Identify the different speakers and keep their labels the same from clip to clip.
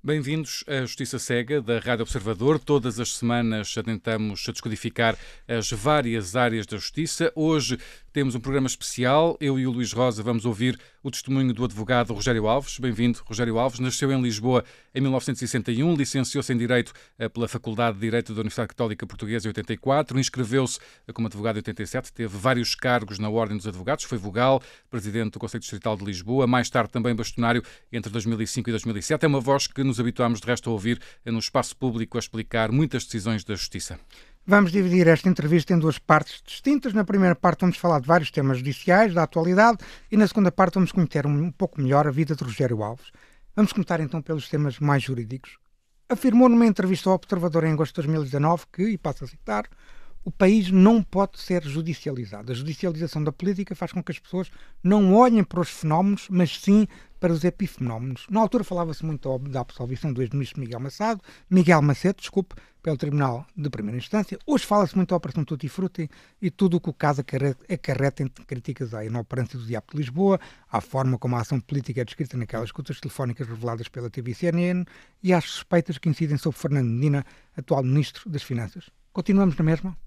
Speaker 1: Bem-vindos à Justiça Cega, da Rádio Observador. Todas as semanas tentamos descodificar as várias áreas da justiça. Hoje temos um programa especial. Eu e o Luís Rosa vamos ouvir o testemunho do advogado Rogério Alves. Bem-vindo, Rogério Alves. Nasceu em Lisboa em 1961, licenciou-se em Direito pela Faculdade de Direito da Universidade Católica Portuguesa em 84, inscreveu-se como advogado em 87, teve vários cargos na Ordem dos Advogados, foi vogal, presidente do Conselho Distrital de Lisboa, mais tarde também bastonário entre 2005 e 2007. É uma voz que nos habituámos de resto a ouvir no espaço público a explicar muitas decisões da Justiça.
Speaker 2: Vamos dividir esta entrevista em duas partes distintas. Na primeira parte vamos falar de vários temas judiciais, da atualidade, e na segunda parte vamos conhecer um pouco melhor a vida de Rogério Alves. Vamos começar então pelos temas mais jurídicos. Afirmou numa entrevista ao Observador em agosto de 2019 que, e passo a citar, o país não pode ser judicializado. A judicialização da política faz com que as pessoas não olhem para os fenómenos, mas sim para os epifenómenos. Na altura falava-se muito da absolvição do ex-ministro Miguel Macedo, pelo Tribunal de Primeira Instância. Hoje fala-se muito da Operação Tutti Frutti e tudo o que o caso acarreta entre críticas à inoperância do Diabo de Lisboa, à forma como a ação política é descrita naquelas escutas telefónicas reveladas pela TV e CNN e às suspeitas que incidem sobre Fernando Medina, atual Ministro das Finanças. Continuamos na mesma?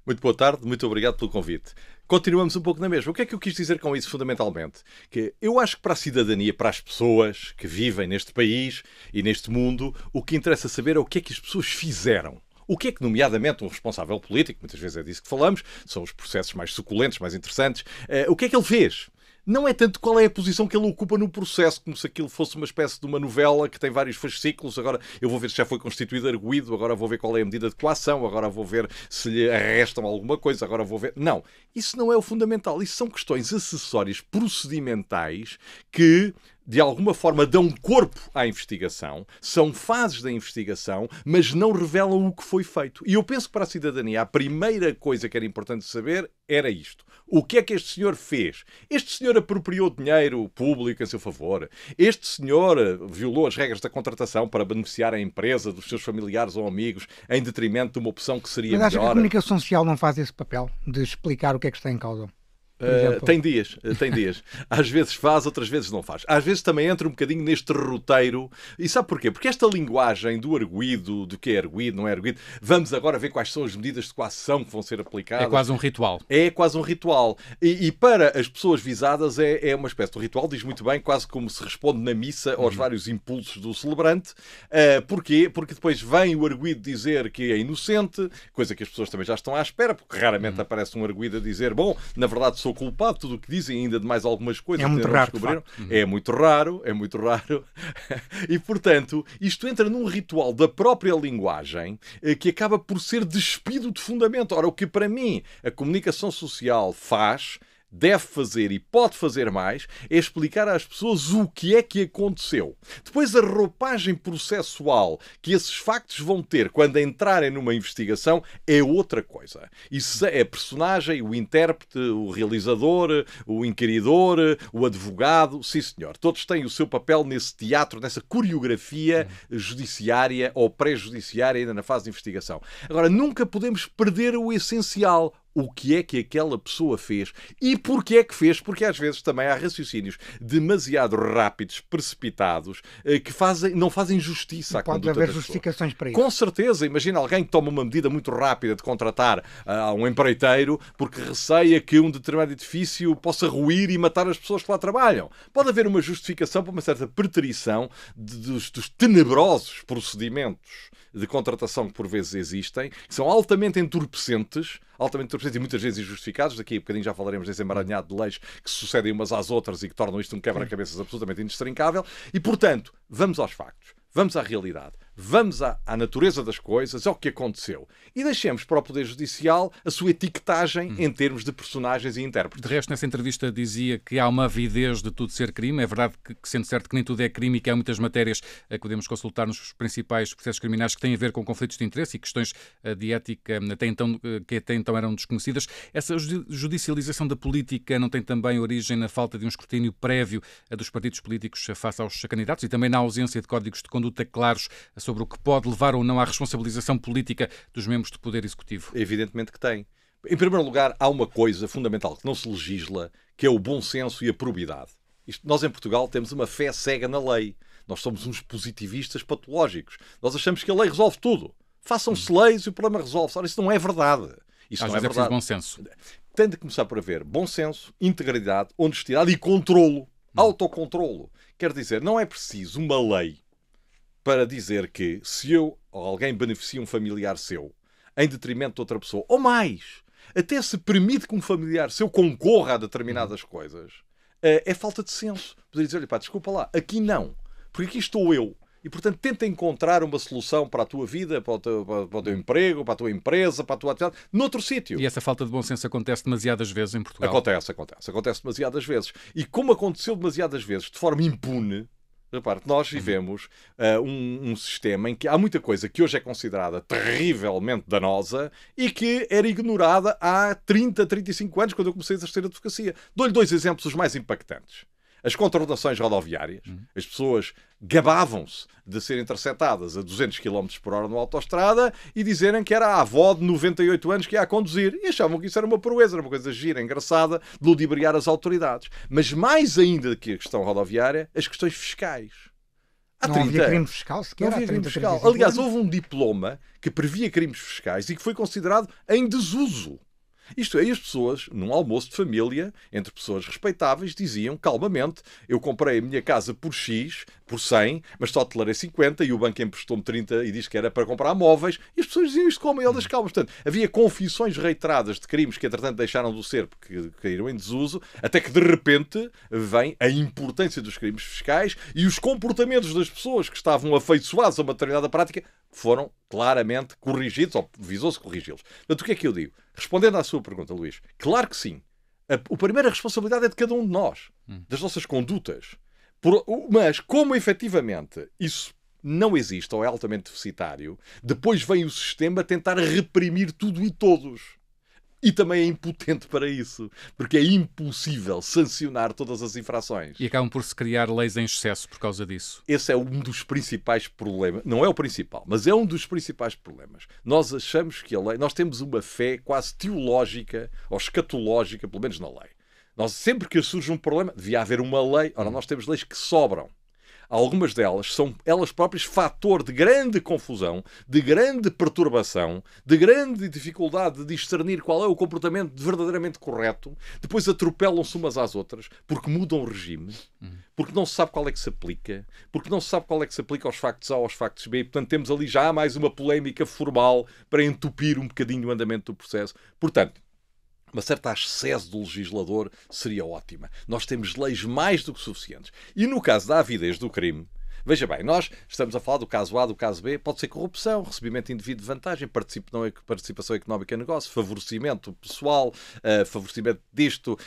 Speaker 3: Muito boa tarde, muito obrigado pelo convite. Continuamos um pouco na mesma. O que é que eu quis dizer com isso, fundamentalmente? Que eu acho que para a cidadania, para as pessoas que vivem neste país e neste mundo, o que interessa saber é o que é que as pessoas fizeram. O que é que, nomeadamente, um responsável político, muitas vezes é disso que falamos, são os processos mais suculentos, mais interessantes, o que é que ele fez? Não é tanto qual é a posição que ele ocupa no processo, como se aquilo fosse uma espécie de uma novela que tem vários fascículos. Agora eu vou ver se já foi constituído arguido, agora vou ver qual é a medida de coação, agora vou ver se lhe arrestam alguma coisa, agora vou ver... Não, isso não é o fundamental. Isso são questões acessórias procedimentais que, de alguma forma, dão corpo à investigação, são fases da investigação, mas não revelam o que foi feito. E eu penso que para a cidadania a primeira coisa que era importante saber era isto. O que é que este senhor fez? Este senhor apropriou dinheiro público a seu favor? Este senhor violou as regras da contratação para beneficiar a empresa dos seus familiares ou amigos em detrimento de uma opção que seria melhor?
Speaker 2: Mas acha que a comunicação social não faz esse papel de explicar o que é que está em causa?
Speaker 3: Tem dias. Às vezes faz, outras vezes não faz. Às vezes também entra um bocadinho neste roteiro. E sabe porquê? Porque esta linguagem do arguido, do que é arguido, não é arguido, vamos agora ver quais são as medidas de coação que vão ser aplicadas.
Speaker 1: É quase um ritual.
Speaker 3: É quase um ritual. E para as pessoas visadas é uma espécie de ritual, diz muito bem, quase como se responde na missa aos vários impulsos do celebrante. Porquê? Porque depois vem o arguido dizer que é inocente, coisa que as pessoas também já estão à espera, porque raramente aparece um arguido a dizer, bom, na verdade sou culpado, tudo o que dizem, ainda de mais algumas coisas
Speaker 2: é muito raro,
Speaker 3: descobriram. É muito raro. E, portanto, isto entra num ritual da própria linguagem que acaba por ser despido de fundamento. Ora, o que para mim a comunicação social faz, deve fazer e pode fazer mais, é explicar às pessoas o que é que aconteceu. Depois, a roupagem processual que esses factos vão ter quando entrarem numa investigação é outra coisa. Isso é a personagem, o intérprete, o realizador, o inquiridor, o advogado, sim senhor. Todos têm o seu papel nesse teatro, nessa coreografia judiciária ou pré-judiciária ainda na fase de investigação. Agora, nunca podemos perder o essencial. O que é que aquela pessoa fez e porquê é que fez, porque às vezes também há raciocínios demasiado rápidos, precipitados, que não fazem justiça à conduta das pessoas.
Speaker 2: Pode haver justificações para isso.
Speaker 3: Com certeza, imagina alguém que toma uma medida muito rápida de contratar um empreiteiro porque receia que um determinado edifício possa ruir e matar as pessoas que lá trabalham. Pode haver uma justificação para uma certa preterição dos tenebrosos procedimentos de contratação que por vezes existem, que são altamente entorpecentes e muitas vezes injustificados. Daqui a bocadinho já falaremos desse emaranhado de leis que se sucedem umas às outras e que tornam isto um quebra-cabeças absolutamente indestrincável. E, portanto, vamos aos factos. Vamos à realidade. Vamos à natureza das coisas, ao que aconteceu. E deixemos para o Poder Judicial a sua etiquetagem em termos de personagens e intérpretes.
Speaker 1: De resto, nessa entrevista dizia que há uma avidez de tudo ser crime. É verdade que sendo certo que nem tudo é crime e que há muitas matérias que podemos consultar nos principais processos criminais que têm a ver com conflitos de interesse e questões de ética que até então eram desconhecidas. Essa judicialização da política não tem também origem na falta de um escrutínio prévio dos partidos políticos face aos candidatos e também na ausência de códigos de conduta claros sobre o que pode levar ou não à responsabilização política dos membros do Poder Executivo?
Speaker 3: Evidentemente que tem. Em primeiro lugar, há uma coisa fundamental que não se legisla, que é o bom senso e a probidade. Nós em Portugal temos uma fé cega na lei. Nós somos uns positivistas patológicos. Nós achamos que a lei resolve tudo. Façam-se leis e o problema resolve-se. Ora, isso não é verdade. Isso não é verdade.
Speaker 1: Bom senso.
Speaker 3: Tem de começar por haver bom senso, integridade, honestidade e controlo. Autocontrolo. Quer dizer, não é preciso uma lei para dizer que se eu ou alguém beneficia um familiar seu em detrimento de outra pessoa, ou mais, até se permite que um familiar seu concorra a determinadas coisas, é falta de senso. Poder dizer-lhe, pá, desculpa lá, aqui não, porque aqui estou eu. E, portanto, tenta encontrar uma solução para a tua vida, para o teu emprego, para a tua empresa, para a tua atividade, noutro sítio.
Speaker 1: E essa falta de bom senso acontece demasiadas vezes em Portugal?
Speaker 3: Acontece demasiadas vezes. E como aconteceu demasiadas vezes, de forma impune, repare, nós vivemos um sistema em que há muita coisa que hoje é considerada terrivelmente danosa e que era ignorada há 30, 35 anos, quando eu comecei a exercer a advocacia. Dou-lhe 2 exemplos os mais impactantes. As contraordenações rodoviárias. As pessoas gabavam-se de serem interceptadas a 200 km por hora numa autoestrada e dizerem que era a avó de 98 anos que ia a conduzir. E achavam que isso era uma proeza, era uma coisa gira, engraçada, de ludibriar as autoridades. Mas mais ainda que a questão rodoviária, as questões fiscais.
Speaker 2: Não havia crime fiscal sequer?
Speaker 3: Não havia crime fiscal. Aliás, houve um diploma que previa crimes fiscais e que foi considerado em desuso. Isto é, as pessoas, num almoço de família, entre pessoas respeitáveis, diziam calmamente: eu comprei a minha casa por X, por 100, mas só tolerei 50 e o banco emprestou-me 30 e disse que era para comprar móveis. E as pessoas diziam isto com a maior das calmas. Portanto, havia confissões reiteradas de crimes que, entretanto, deixaram de ser porque caíram em desuso, até que, de repente, vem a importância dos crimes fiscais e os comportamentos das pessoas que estavam afeiçoadas a uma determinada prática foram claramente corrigidos, ou visou-se corrigi-los. Portanto, o que é que eu digo? Respondendo à sua pergunta, Luís, claro que sim. A primeira responsabilidade é de cada um de nós, das nossas condutas. Mas, como efetivamente isso não existe ou é altamente deficitário, depois vem o sistema tentar reprimir tudo e todos. E também é impotente para isso, porque é impossível sancionar todas as infrações.
Speaker 1: E acabam por se criar leis em excesso por causa disso.
Speaker 3: Esse é um dos principais problemas. Não é o principal, mas é um dos principais problemas. Nós achamos que a lei... Nós temos uma fé quase teológica ou escatológica, pelo menos na lei. Nós, sempre que surge um problema, devia haver uma lei. Ora, nós temos leis que sobram. Algumas delas são elas próprias fator de grande confusão, de grande perturbação, de grande dificuldade de discernir qual é o comportamento verdadeiramente correto. Depois atropelam-se umas às outras, porque mudam o regime, porque não se sabe qual é que se aplica, porque não se sabe qual é que se aplica aos factos A ou aos factos B. E, portanto, temos ali já mais uma polémica formal para entupir um bocadinho o andamento do processo. Portanto, uma certa ascese do legislador seria ótima. Nós temos leis mais do que suficientes. E no caso da avidez do crime, veja bem, nós estamos a falar do caso A, do caso B, pode ser corrupção, recebimento indevido de vantagem, participação económica em negócio, favorecimento pessoal, favorecimento disto,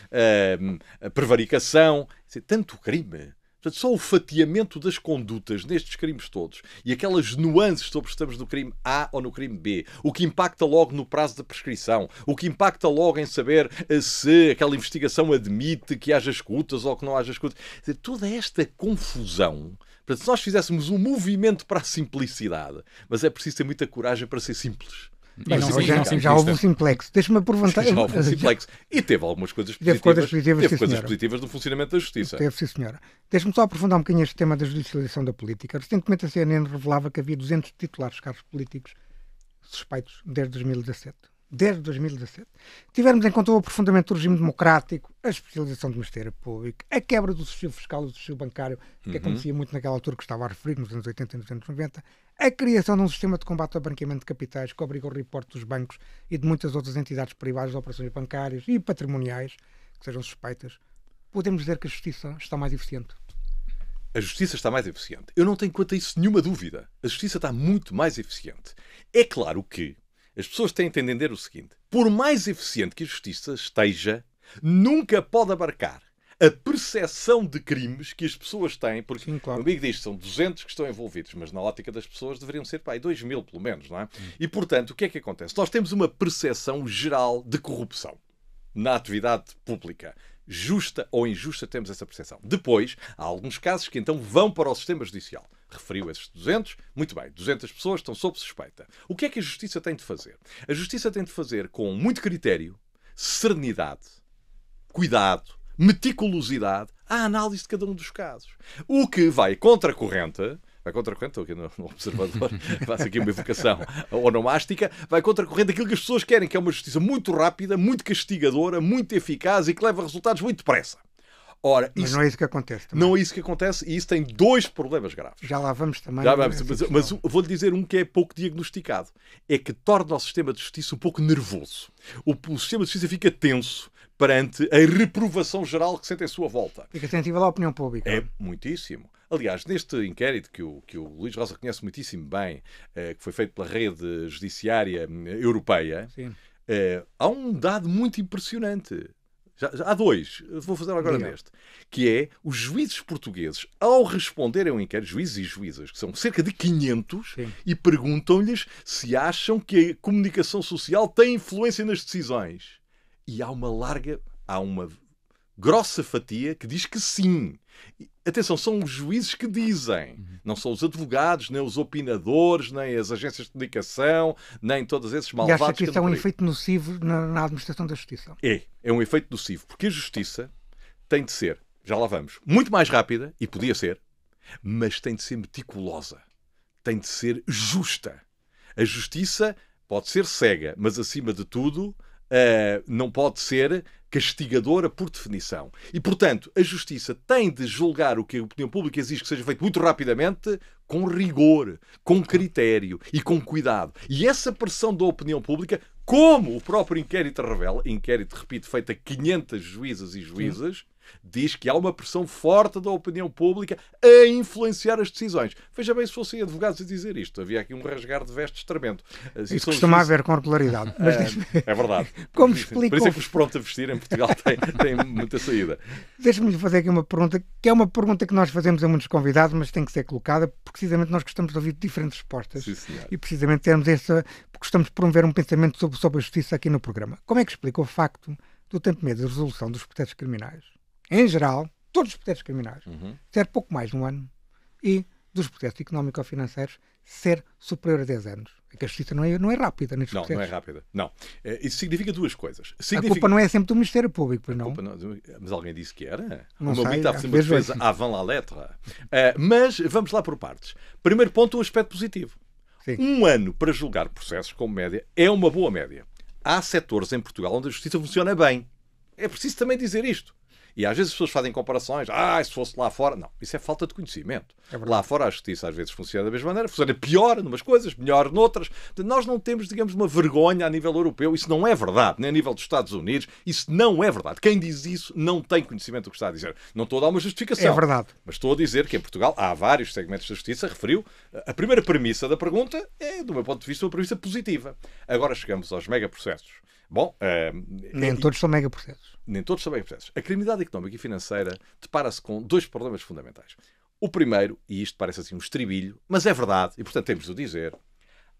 Speaker 3: prevaricação, tanto crime. Portanto, só o fatiamento das condutas nestes crimes todos e aquelas nuances sobre se estamos no crime A ou no crime B, o que impacta logo no prazo da prescrição, o que impacta logo em saber se aquela investigação admite que haja escutas ou que não haja escutas. Toda esta confusão. Portanto, se nós fizéssemos um movimento para a simplicidade, mas é preciso ter muita coragem para ser simples.
Speaker 2: Já houve um simplex. Deixa-me aproveitar.
Speaker 3: Já houve um simplex. E teve algumas coisas positivas. Teve coisas positivas no funcionamento da justiça.
Speaker 2: Teve, sim, senhora. Deixa-me só aprofundar um bocadinho este tema da judicialização da política. Recentemente a CNN revelava que havia 200 titulares de cargos políticos suspeitos desde 2017. Desde 2017. Tivermos em conta o aprofundamento do regime democrático, a especialização do Ministério Público, a quebra do sigilo fiscal e do sigilo bancário, que acontecia muito naquela altura que estava a referir, nos anos 80 e nos anos 90, a criação de um sistema de combate ao branqueamento de capitais que obriga o reporte dos bancos e de muitas outras entidades privadas de operações bancárias e patrimoniais que sejam suspeitas, podemos dizer que a justiça está mais eficiente.
Speaker 3: A justiça está mais eficiente. Eu não tenho quanto a isso nenhuma dúvida. A justiça está muito mais eficiente. É claro que as pessoas têm de entender o seguinte: por mais eficiente que a justiça esteja, nunca pode abarcar a percepção de crimes que as pessoas têm, porque sim, claro. O amigo diz que são 200 que estão envolvidos, mas na ótica das pessoas deveriam ser 2.000 pelo menos, não é? E, portanto, o que é que acontece? Nós temos uma percepção geral de corrupção na atividade pública. Justa ou injusta, temos essa percepção. Depois, há alguns casos que então vão para o sistema judicial. Referiu esses 200, muito bem, 200 pessoas estão sob suspeita. O que é que a justiça tem de fazer? A justiça tem de fazer com muito critério, serenidade, cuidado, meticulosidade à análise de cada um dos casos. O que vai contra a corrente, estou aqui no Observador, faço aqui uma evocação onomástica, vai contra a corrente daquilo que as pessoas querem, que é uma justiça muito rápida, muito castigadora, muito eficaz e que leva a resultados muito depressa. Ora,
Speaker 2: mas não é isso que acontece também.
Speaker 3: Não é isso que acontece e isso tem dois problemas graves.
Speaker 2: Já lá vamos também.
Speaker 3: Já vamos, mas vou-lhe dizer um que é pouco diagnosticado. É que torna o sistema de justiça um pouco nervoso. O sistema de justiça fica tenso perante a reprovação geral que sente em sua volta.
Speaker 2: Fica sensível à opinião pública.
Speaker 3: É muitíssimo. Aliás, neste inquérito que o Luís Rosa conhece muitíssimo bem, que foi feito pela rede judiciária europeia, há um dado muito impressionante. Já há dois, vou fazer agora neste, que é os juízes portugueses, ao responderem ao inquérito, juízes e juízas, que são cerca de 500, e perguntam-lhes se acham que a comunicação social tem influência nas decisões. E há uma grossa fatia que diz que sim. Atenção, são os juízes que dizem. Não são os advogados, nem os opinadores, nem as agências de comunicação, nem todos esses malvados.
Speaker 2: E acha que isso é um efeito nocivo na administração da justiça?
Speaker 3: É um efeito nocivo, porque a justiça tem de ser, já lá vamos, muito mais rápida, e podia ser, mas tem de ser meticulosa. Tem de ser justa. A justiça pode ser cega, mas acima de tudo não pode ser castigadora por definição. E, portanto, a justiça tem de julgar o que a opinião pública exige que seja feito muito rapidamente, com rigor, com critério e com cuidado. E essa pressão da opinião pública, como o próprio inquérito revela, inquérito, repito, feito a 500 juízas e juízes, diz que há uma pressão forte da opinião pública a influenciar as decisões. Veja bem se fossem advogados a dizer isto. Havia aqui um rasgar de vestes tremendo.
Speaker 2: Isso costuma haver com regularidade. Mas
Speaker 3: é verdade.
Speaker 2: Como explicou...
Speaker 3: Por isso é que os pronto a vestir em Portugal têm muita saída.
Speaker 2: Deixe-me fazer aqui uma pergunta, que é uma pergunta que nós fazemos a muitos convidados, mas tem que ser colocada, porque precisamente nós gostamos de ouvir diferentes respostas.
Speaker 3: Sim, senhor.
Speaker 2: E precisamente temos porque gostamos de promover um pensamento sobre a justiça aqui no programa. Como é que explica o facto do tempo médio de resolução dos processos criminais, em geral, todos os processos criminais, ser pouco mais de um ano, e dos processos económico-financeiros ser superior a 10 anos? É que a justiça não é rápida nestes processos.
Speaker 3: Não é rápida. Não. Isso significa duas coisas.
Speaker 2: A culpa não é sempre do Ministério Público, pois não?
Speaker 3: Mas alguém disse que era?
Speaker 2: Não
Speaker 3: o meu
Speaker 2: sei,
Speaker 3: está a fazer uma defesa avant la lettre. Mas vamos lá por partes. Primeiro ponto, o aspecto positivo.
Speaker 2: Sim.
Speaker 3: Um ano para julgar processos como média é uma boa média. Há setores em Portugal onde a justiça funciona bem. É preciso também dizer isto. E às vezes as pessoas fazem comparações. Se fosse lá fora... Não, isso é falta de conhecimento. Lá fora a justiça às vezes funciona da mesma maneira. Funciona pior numas coisas, melhor noutras. Nós não temos, digamos, uma vergonha a nível europeu. Isso não é verdade. Nem a nível dos Estados Unidos. Isso não é verdade. Quem diz isso não tem conhecimento do que está a dizer. Não estou a dar uma justificação.
Speaker 2: É verdade.
Speaker 3: Mas estou a dizer que em Portugal há vários segmentos da justiça. Referiu. A primeira premissa da pergunta é, do meu ponto de vista, uma premissa positiva. Agora chegamos aos megaprocessos. Bom,
Speaker 2: nem todos são megaprocessos.
Speaker 3: Nem todos são megaprocessos. A criminalidade económica e financeira depara-se com dois problemas fundamentais. O primeiro, e isto parece assim um estribilho, mas é verdade, e portanto temos de o dizer,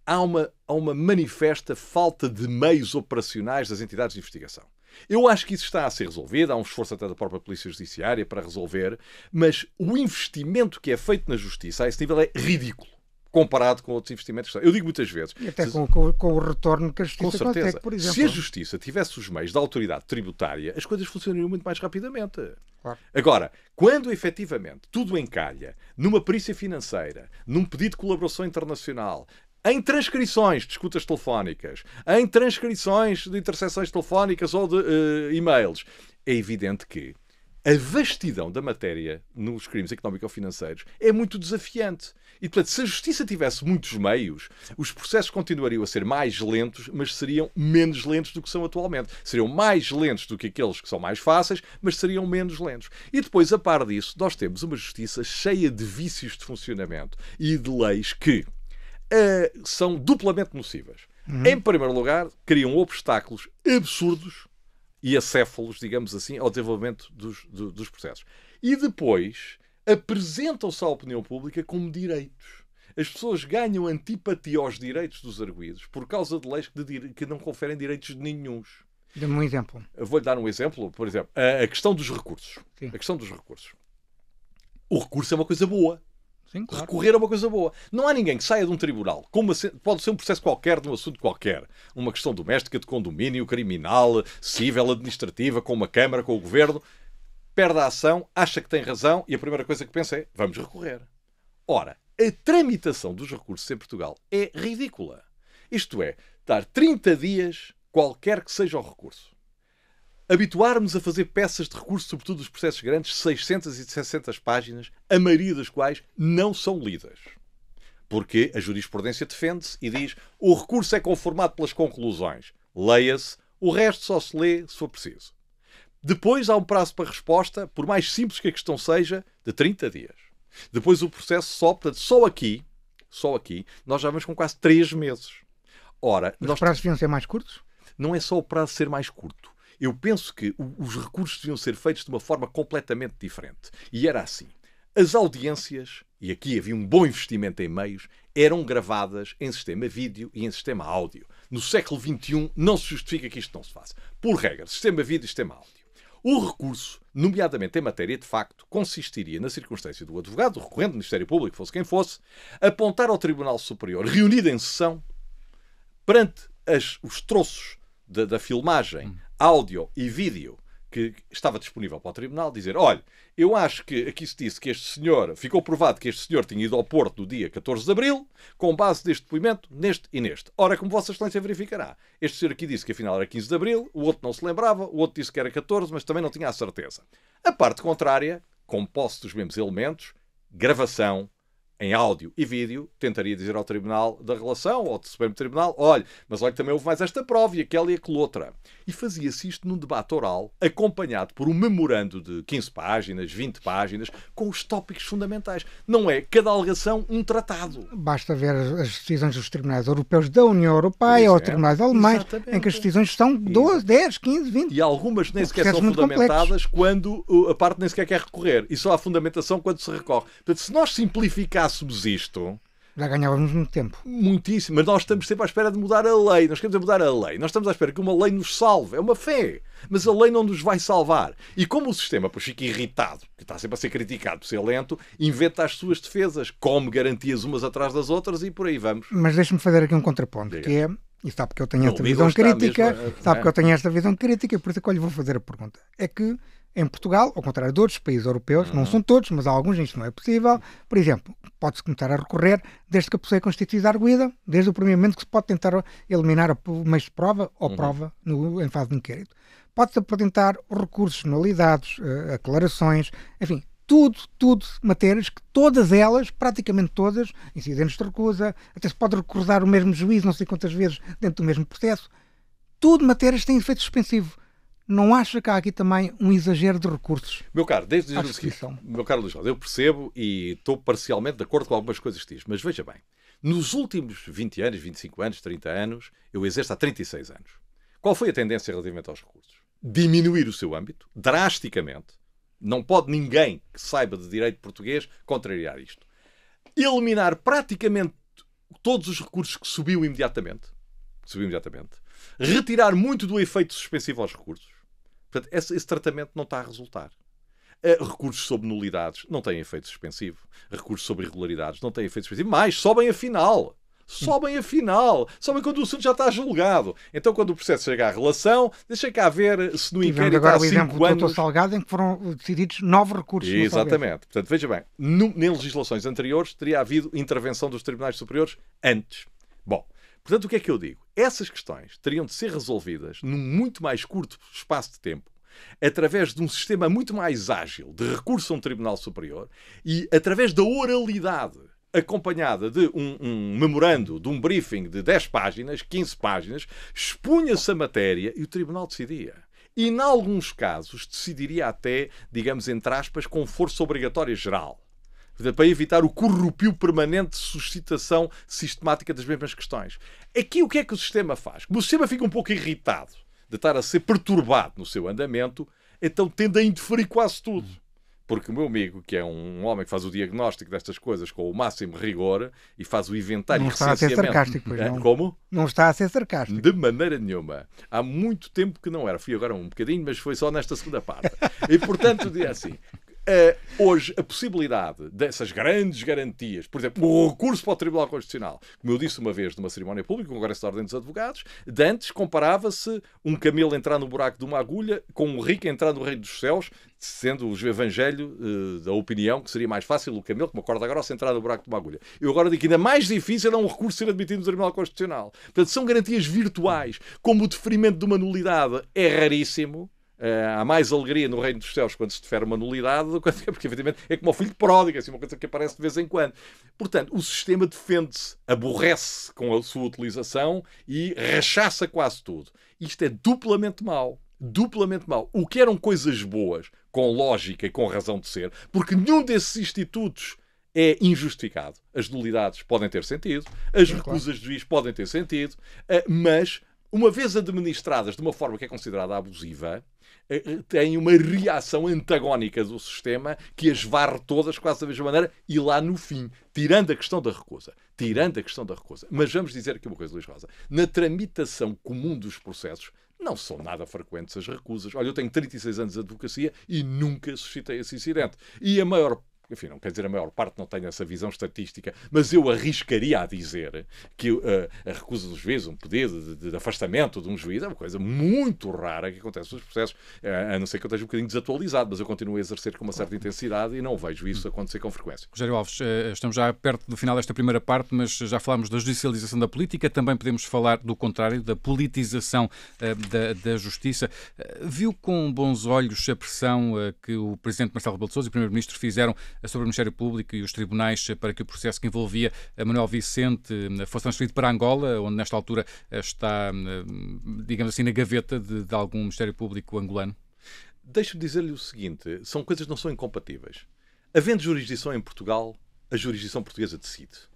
Speaker 3: há uma manifesta falta de meios operacionais das entidades de investigação. Eu acho que isso está a ser resolvido, há um esforço até da própria Polícia Judiciária para resolver, mas o investimento que é feito na justiça a esse nível é ridículo, comparado com outros investimentos. Eu digo muitas vezes...
Speaker 2: E até com o retorno que a justiça
Speaker 3: com certeza,
Speaker 2: consegue, por exemplo.
Speaker 3: Se a justiça tivesse os meios da autoridade tributária, as coisas funcionariam muito mais rapidamente.
Speaker 2: Claro.
Speaker 3: Agora, quando efetivamente tudo encalha numa perícia financeira, num pedido de colaboração internacional, em transcrições de escutas telefónicas, em transcrições de interseções telefónicas ou de e-mails, é evidente que a vastidão da matéria nos crimes económico-financeiros é muito desafiante. E, portanto, se a justiça tivesse muitos meios, os processos continuariam a ser mais lentos, mas seriam menos lentos do que são atualmente. Seriam mais lentos do que aqueles que são mais fáceis, mas seriam menos lentos. E depois, a par disso, nós temos uma justiça cheia de vícios de funcionamento e de leis que são duplamente nocivas. Em primeiro lugar, criam obstáculos absurdos e acéfalos, digamos assim, ao desenvolvimento dos processos. E depois apresentam-se à opinião pública como direitos. As pessoas ganham antipatia aos direitos dos arguidos por causa de leis que não conferem direitos nenhuns.
Speaker 2: Dê-me um exemplo.
Speaker 3: Vou-lhe dar um exemplo. Por exemplo, a questão dos recursos.
Speaker 2: Sim.
Speaker 3: A questão dos recursos. O recurso é uma coisa boa.
Speaker 2: Sim, claro.
Speaker 3: Recorrer é uma coisa boa. Não há ninguém que saia de um tribunal. Pode ser um processo qualquer, de um assunto qualquer. Uma questão doméstica, de condomínio, criminal, civil, administrativa, com uma Câmara, com o Governo. perde a ação, acha que tem razão e a primeira coisa que pensa é vamos recorrer. Ora, a tramitação dos recursos em Portugal é ridícula. Isto é, dar 30 dias qualquer que seja o recurso. Habituarmos a fazer peças de recurso, sobretudo dos processos grandes, 600 e 700 páginas, a maioria das quais não são lidas. Porque a jurisprudência defende-se e diz o recurso é conformado pelas conclusões. Leia-se, o resto só se lê se for preciso. Depois há um prazo para resposta, por mais simples que a questão seja, de 30 dias. Depois o processo sobe, portanto, só aqui, nós já vamos com quase 3 meses. Ora,
Speaker 2: os prazos deviam ser mais curtos?
Speaker 3: Não é só o prazo ser mais curto. Eu penso que os recursos deviam ser feitos de uma forma completamente diferente. E era assim. As audiências, e aqui havia um bom investimento em meios, eram gravadas em sistema vídeo e em sistema áudio. No século XXI não se justifica que isto não se faça. Por regra, sistema vídeo e sistema áudio. O recurso, nomeadamente em matéria de facto, consistiria na circunstância do advogado, do recorrente, do Ministério Público, fosse quem fosse, apontar ao Tribunal Superior, reunido em sessão, perante os troços da filmagem, áudio e vídeo que estava disponível para o Tribunal, dizer, olha, eu acho que aqui se disse que este senhor, ficou provado que este senhor tinha ido ao Porto no dia 14 de Abril, com base deste depoimento, neste e neste. Ora, como Vossa Excelência verificará, este senhor aqui disse que afinal era 15 de Abril, o outro não se lembrava, o outro disse que era 14, mas também não tinha a certeza. A parte contrária, com posse dos mesmos elementos, gravação, em áudio e vídeo, tentaria dizer ao Tribunal da Relação, ou ao Supremo Tribunal, olha, mas olha, também houve mais esta prova e aquela e aquela outra. E fazia-se isto num debate oral, acompanhado por um memorando de 15 páginas, 20 páginas, com os tópicos fundamentais. Não é cada alegação um tratado.
Speaker 2: Basta ver as decisões dos tribunais europeus da União Europeia ou tribunais alemães, exatamente, em que as decisões são 12, 10, 15, 20.
Speaker 3: E algumas nem sequer são fundamentadas quando a parte nem sequer quer recorrer. E só há fundamentação quando se recorre. Portanto, se nós simplificássemos isto,
Speaker 2: já ganhávamos muito tempo.
Speaker 3: Muitíssimo. Mas nós estamos sempre à espera de mudar a lei. Nós queremos mudar a lei. Nós estamos à espera que uma lei nos salve. É uma fé. Mas a lei não nos vai salvar. E como o sistema, pois, fica irritado, que está sempre a ser criticado por ser lento, inventa as suas defesas, come garantias umas atrás das outras e por aí vamos.
Speaker 2: Mas deixa-me fazer aqui um contraponto, que é, e sabe que eu tenho esta visão crítica, e por isso é que eu lhe vou fazer a pergunta. É que em Portugal, ao contrário de outros países europeus, não são todos, mas há alguns em que não é possível. Por exemplo, pode-se começar a recorrer desde que a pessoa é constituída arguida, desde o primeiro momento que se pode tentar eliminar o meio de prova ou prova em fase de inquérito. Pode-se apresentar recursos, nulidades, aclarações, enfim, tudo matérias que todas elas, praticamente todas, incidentes de recusa, até se pode recusar o mesmo juiz não sei quantas vezes dentro do mesmo processo, tudo matérias que têm efeito suspensivo. Não acha que há aqui também um exagero de recursos?
Speaker 3: Meu caro, desde o seguinte, meu caro Luís Rosa, eu percebo e estou parcialmente de acordo com algumas coisas que diz, mas veja bem, nos últimos 20 anos, 25 anos, 30 anos, eu exerço há 36 anos. Qual foi a tendência relativamente aos recursos? Diminuir o seu âmbito, drasticamente. Não pode ninguém que saiba de direito português contrariar isto. Eliminar praticamente todos os recursos que subiu imediatamente. Retirar muito do efeito suspensivo aos recursos. Portanto, esse tratamento não está a resultar. Recursos sobre nulidades não têm efeito suspensivo. Recursos sobre irregularidades não têm efeito suspensivo. Mais, sobem a final. Sobem quando o assunto já está julgado. Então, quando o processo chega à relação, deixa cá ver se no inquérito há 5 anos...
Speaker 2: Agora o exemplo do Dr. Salgado, em que foram decididos 9 recursos.
Speaker 3: Exatamente. Portanto, veja bem, em legislações anteriores teria havido intervenção dos tribunais superiores antes. Bom, portanto, o que é que eu digo? Essas questões teriam de ser resolvidas num muito mais curto espaço de tempo, através de um sistema muito mais ágil de recurso a um Tribunal Superior e através da oralidade, acompanhada de um memorando, de um briefing de 10 páginas, 15 páginas, expunha-se a matéria e o Tribunal decidia. E, em alguns casos, decidiria até, digamos, entre aspas, com força obrigatória geral. Para evitar o corrupio permanente de suscitação sistemática das mesmas questões. Aqui o que é que o sistema faz? Como o sistema fica um pouco irritado de estar a ser perturbado no seu andamento, então tende a interferir quase tudo. Porque o meu amigo, que é um homem que faz o diagnóstico destas coisas com o máximo rigor e faz o inventário e recenseamento...
Speaker 2: Não está a ser sarcástico, pois não.
Speaker 3: Como?
Speaker 2: Não está a ser sarcástico.
Speaker 3: De maneira nenhuma. Há muito tempo que não era. Fui agora um bocadinho, mas foi só nesta segunda parte. E, portanto, diria assim... Hoje, a possibilidade dessas grandes garantias, por exemplo, o recurso para o Tribunal Constitucional, como eu disse uma vez numa cerimónia pública, o Congresso da Ordem dos Advogados, de antes comparava-se um camelo entrar no buraco de uma agulha com um rico entrar no reino dos céus, sendo o evangelho da opinião que seria mais fácil o camelo, com uma corda grossa, entrar no buraco de uma agulha. Eu agora digo que ainda mais difícil é um recurso ser admitido no Tribunal Constitucional. Portanto, são garantias virtuais. Como o deferimento de uma nulidade é raríssimo, há mais alegria no reino dos céus quando se defere uma nulidade, porque evidentemente é como o filho pródigo, assim, uma coisa que aparece de vez em quando. Portanto, o sistema defende-se, aborrece com a sua utilização e rechaça quase tudo. Isto é duplamente mau. Duplamente mau. O que eram coisas boas, com lógica e com razão de ser, porque nenhum desses institutos é injustificado. As nulidades podem ter sentido, as recusas de juiz podem ter sentido, mas, uma vez administradas de uma forma que é considerada abusiva, tem uma reação antagónica do sistema que as varre todas quase da mesma maneira e lá no fim, tirando a questão da recusa. Mas vamos dizer aqui uma coisa, Luís Rosa. Na tramitação comum dos processos, não são nada frequentes as recusas. Olha, eu tenho 36 anos de advocacia e nunca suscitei esse incidente. E a maior... Enfim, não quer dizer a maior parte, não tenho essa visão estatística, mas eu arriscaria a dizer que a recusa dos juízes, um pedido de afastamento de um juiz, é uma coisa muito rara que acontece nos processos, a não ser que eu esteja um bocadinho desatualizado, mas eu continuo a exercer com uma certa intensidade e não vejo isso acontecer com frequência.
Speaker 1: Rogério Alves, estamos já perto do final desta primeira parte, mas já falámos da judicialização da política, também podemos falar do contrário, da politização da justiça. Viu com bons olhos a pressão que o Presidente Marcelo Rebelo de Sousa e o Primeiro-Ministro fizeram sobre o Ministério Público e os tribunais para que o processo que envolvia Manuel Vicente fosse transferido para Angola, onde nesta altura está, digamos assim, na gaveta de algum Ministério Público angolano?
Speaker 3: Deixe-me dizer-lhe o seguinte, são coisas que não são incompatíveis. Havendo jurisdição em Portugal, a jurisdição portuguesa decide.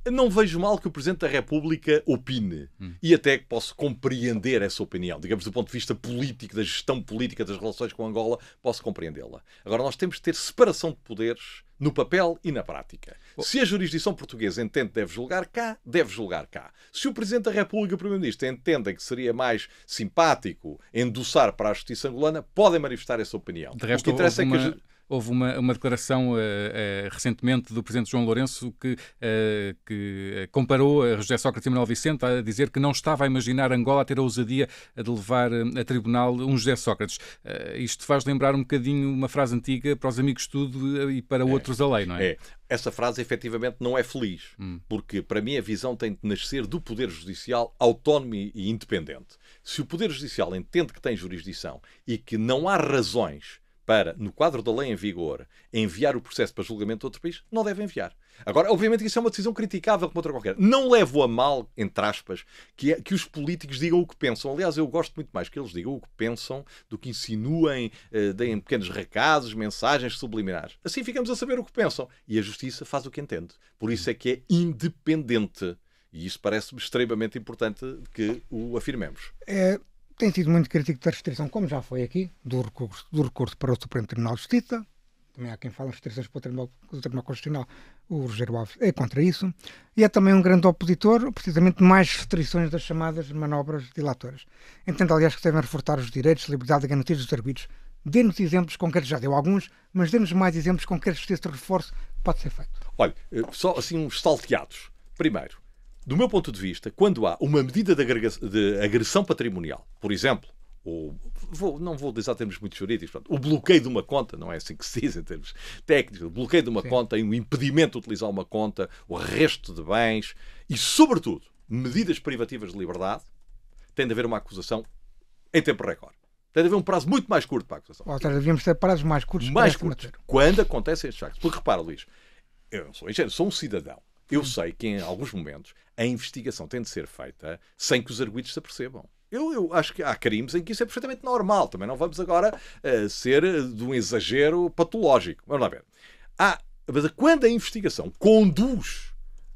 Speaker 3: Não vejo mal que o Presidente da República opine e até que posso compreender essa opinião. Digamos, do ponto de vista político, da gestão política das relações com Angola, posso compreendê-la. Agora, nós temos de ter separação de poderes no papel e na prática. Se a jurisdição portuguesa entende que deve julgar cá, deve julgar cá. Se o Presidente da República e o Primeiro-Ministro entendem que seria mais simpático endossar para a justiça angolana, podem manifestar essa opinião.
Speaker 1: De resto, houve uma declaração recentemente do Presidente João Lourenço que comparou a José Sócrates e Manuel Vicente a dizer que não estava a imaginar Angola a ter a ousadia de levar a tribunal um José Sócrates. Isto faz lembrar um bocadinho uma frase antiga para os amigos tudo e para outros a lei, não é?
Speaker 3: Essa frase efetivamente não é feliz, porque para mim a visão tem de nascer do Poder Judicial autónomo e independente. Se o Poder Judicial entende que tem jurisdição e que não há razões para, no quadro da lei em vigor, enviar o processo para julgamento de outro país, não deve enviar. Agora, obviamente que isso é uma decisão criticável como outra qualquer. Não levo a mal, entre aspas, que os políticos digam o que pensam. Aliás, eu gosto muito mais que eles digam o que pensam do que insinuem, deem pequenos recados, mensagens subliminares. Assim ficamos a saber o que pensam. E a Justiça faz o que entende. Por isso é que é independente. E isso parece-me extremamente importante que o afirmemos.
Speaker 2: Tem sido muito crítico da restrição, como já foi aqui, do recurso para o Supremo Tribunal de Justiça. Também há quem fala em restrições para o Tribunal Constitucional. O Rogério Alves é contra isso. E é também um grande opositor, precisamente, de mais restrições das chamadas manobras dilatoras. Entendo, aliás, que devem reforçar os direitos, liberdade e garantias dos arguidos. Dê-nos exemplos concretos, já deu alguns, mas dê-nos mais exemplos concretos deste reforço que pode ser feito.
Speaker 3: Olha, só assim uns salteados. Primeiro, do meu ponto de vista, quando há uma medida de agressão patrimonial, por exemplo, não vou usar termos muito jurídicos, portanto, o bloqueio de uma conta, não é assim que se diz em termos técnicos, o bloqueio de uma conta, o impedimento de utilizar uma conta, o arresto de bens e, sobretudo, medidas privativas de liberdade, tem de haver uma acusação em tempo recorde. Tem de haver um prazo muito mais curto para a acusação.
Speaker 2: Ou seja, devíamos ter prazos mais curtos.
Speaker 3: Mais curtos. Quando acontecem estes factos. Porque, repara, Luís, eu não sou engenheiro, sou um cidadão. Eu sei que, em alguns momentos, a investigação tem de ser feita sem que os arguidos se apercebam. Eu acho que há crimes em que isso é perfeitamente normal. Também não vamos agora ser de um exagero patológico. Vamos lá ver. Mas quando a investigação conduz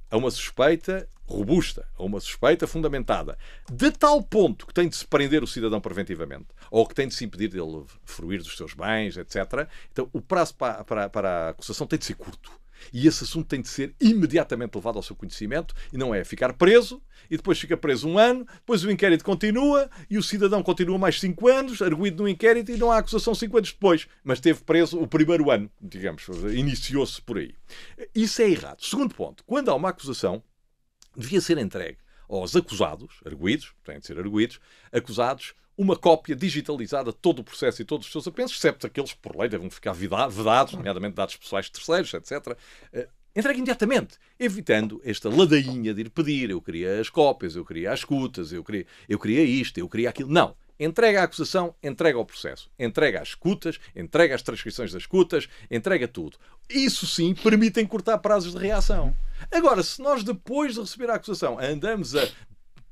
Speaker 3: a uma suspeita robusta, a uma suspeita fundamentada, de tal ponto que tem de se prender o cidadão preventivamente, ou que tem de se impedir dele fruir dos seus bens, etc., então o prazo para a acusação tem de ser curto. E esse assunto tem de ser imediatamente levado ao seu conhecimento e não é ficar preso e depois fica preso 1 ano, depois o inquérito continua e o cidadão continua mais 5 anos, arguido no inquérito e não há acusação 5 anos depois. Mas esteve preso o primeiro ano, digamos, iniciou-se por aí. Isso é errado. Segundo ponto, quando há uma acusação, devia ser entregue aos acusados, arguidos, têm de ser arguidos, acusados, uma cópia digitalizada de todo o processo e todos os seus apensos, excepto aqueles que por lei devem ficar vedados, nomeadamente dados pessoais de terceiros, etc. Entregue imediatamente, evitando esta ladainha de ir pedir, eu queria as cópias, eu queria as escutas, eu queria isto, eu queria aquilo. Não. Entrega a acusação, entrega ao processo. Entrega as escutas, entrega as transcrições das escutas, entrega tudo. Isso sim permite encurtar prazos de reação. Agora, se nós depois de receber a acusação andamos a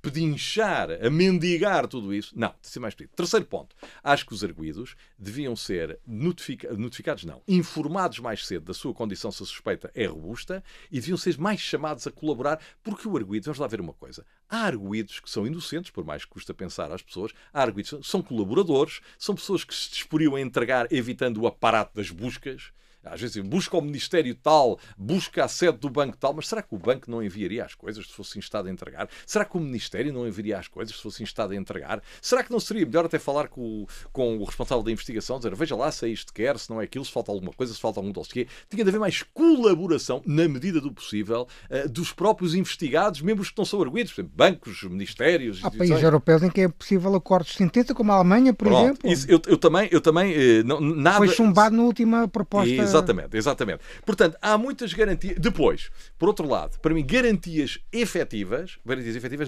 Speaker 3: pedinchar, a mendigar tudo isso, não, tem de ser mais pedido. Terceiro ponto, acho que os arguidos deviam ser notificados, não, informados mais cedo da sua condição se a suspeita é robusta e deviam ser mais chamados a colaborar, porque o arguido, vamos lá ver uma coisa, há arguidos que são inocentes, por mais que custa pensar às pessoas, há arguidos que são colaboradores, são pessoas que se disporiam a entregar evitando o aparato das buscas. Às vezes busca o Ministério tal, busca a sede do banco tal, mas será que o banco não enviaria as coisas se fosse instado a entregar? Será que o Ministério não enviaria as coisas se fosse instado a entregar? Será que não seria melhor até falar com o responsável da investigação, dizer, veja lá se é isto que quer, se não é aquilo, se falta alguma coisa, se falta algum dossiê? Tinha de haver mais colaboração, na medida do possível, dos próprios investigados, mesmo os que não são arguidos, por exemplo, bancos, ministérios...
Speaker 2: Há países europeus em que é possível acordos de sentença, como a Alemanha, por exemplo.
Speaker 3: Isso, eu também nada...
Speaker 2: Foi chumbado na última proposta...
Speaker 3: Exatamente. Portanto, há muitas garantias. Depois, por outro lado, para mim, garantias efetivas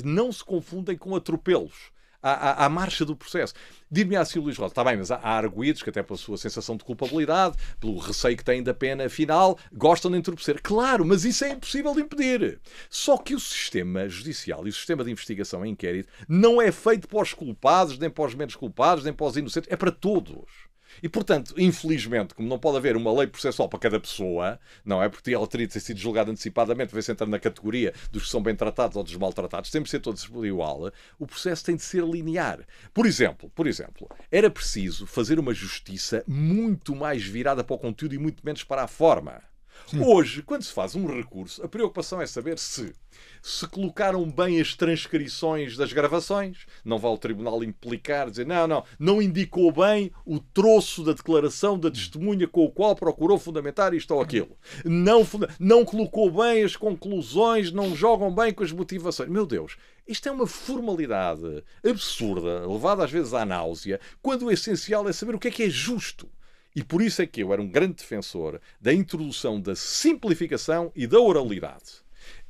Speaker 3: não se confundem com atropelos à marcha do processo. Dir-me assim o Luís Rosa, está bem, mas há arguidos que até pela sua sensação de culpabilidade, pelo receio que têm da pena final, gostam de entorpecer. Claro, mas isso é impossível de impedir. Só que o sistema judicial e o sistema de investigação e inquérito não é feito para os culpados, nem para os menos culpados, nem para os inocentes, é para todos. E, portanto, infelizmente, como não pode haver uma lei processual para cada pessoa, não é? Porque ela teria de ter sido julgada antecipadamente, vai-se entrar na categoria dos que são bem tratados ou dos maltratados, temos de ser todos igual, o processo tem de ser linear. Por exemplo, era preciso fazer uma justiça muito mais virada para o conteúdo e muito menos para a forma. Sim. Hoje, quando se faz um recurso, a preocupação é saber se colocaram bem as transcrições das gravações, não vai ao tribunal implicar, dizer não indicou bem o troço da declaração da testemunha com o qual procurou fundamentar isto ou aquilo. Não colocou bem as conclusões, não jogam bem com as motivações. Meu Deus, isto é uma formalidade absurda, levada às vezes à náusea, quando o essencial é saber o que é justo. E por isso é que eu era um grande defensor da introdução da simplificação e da oralidade.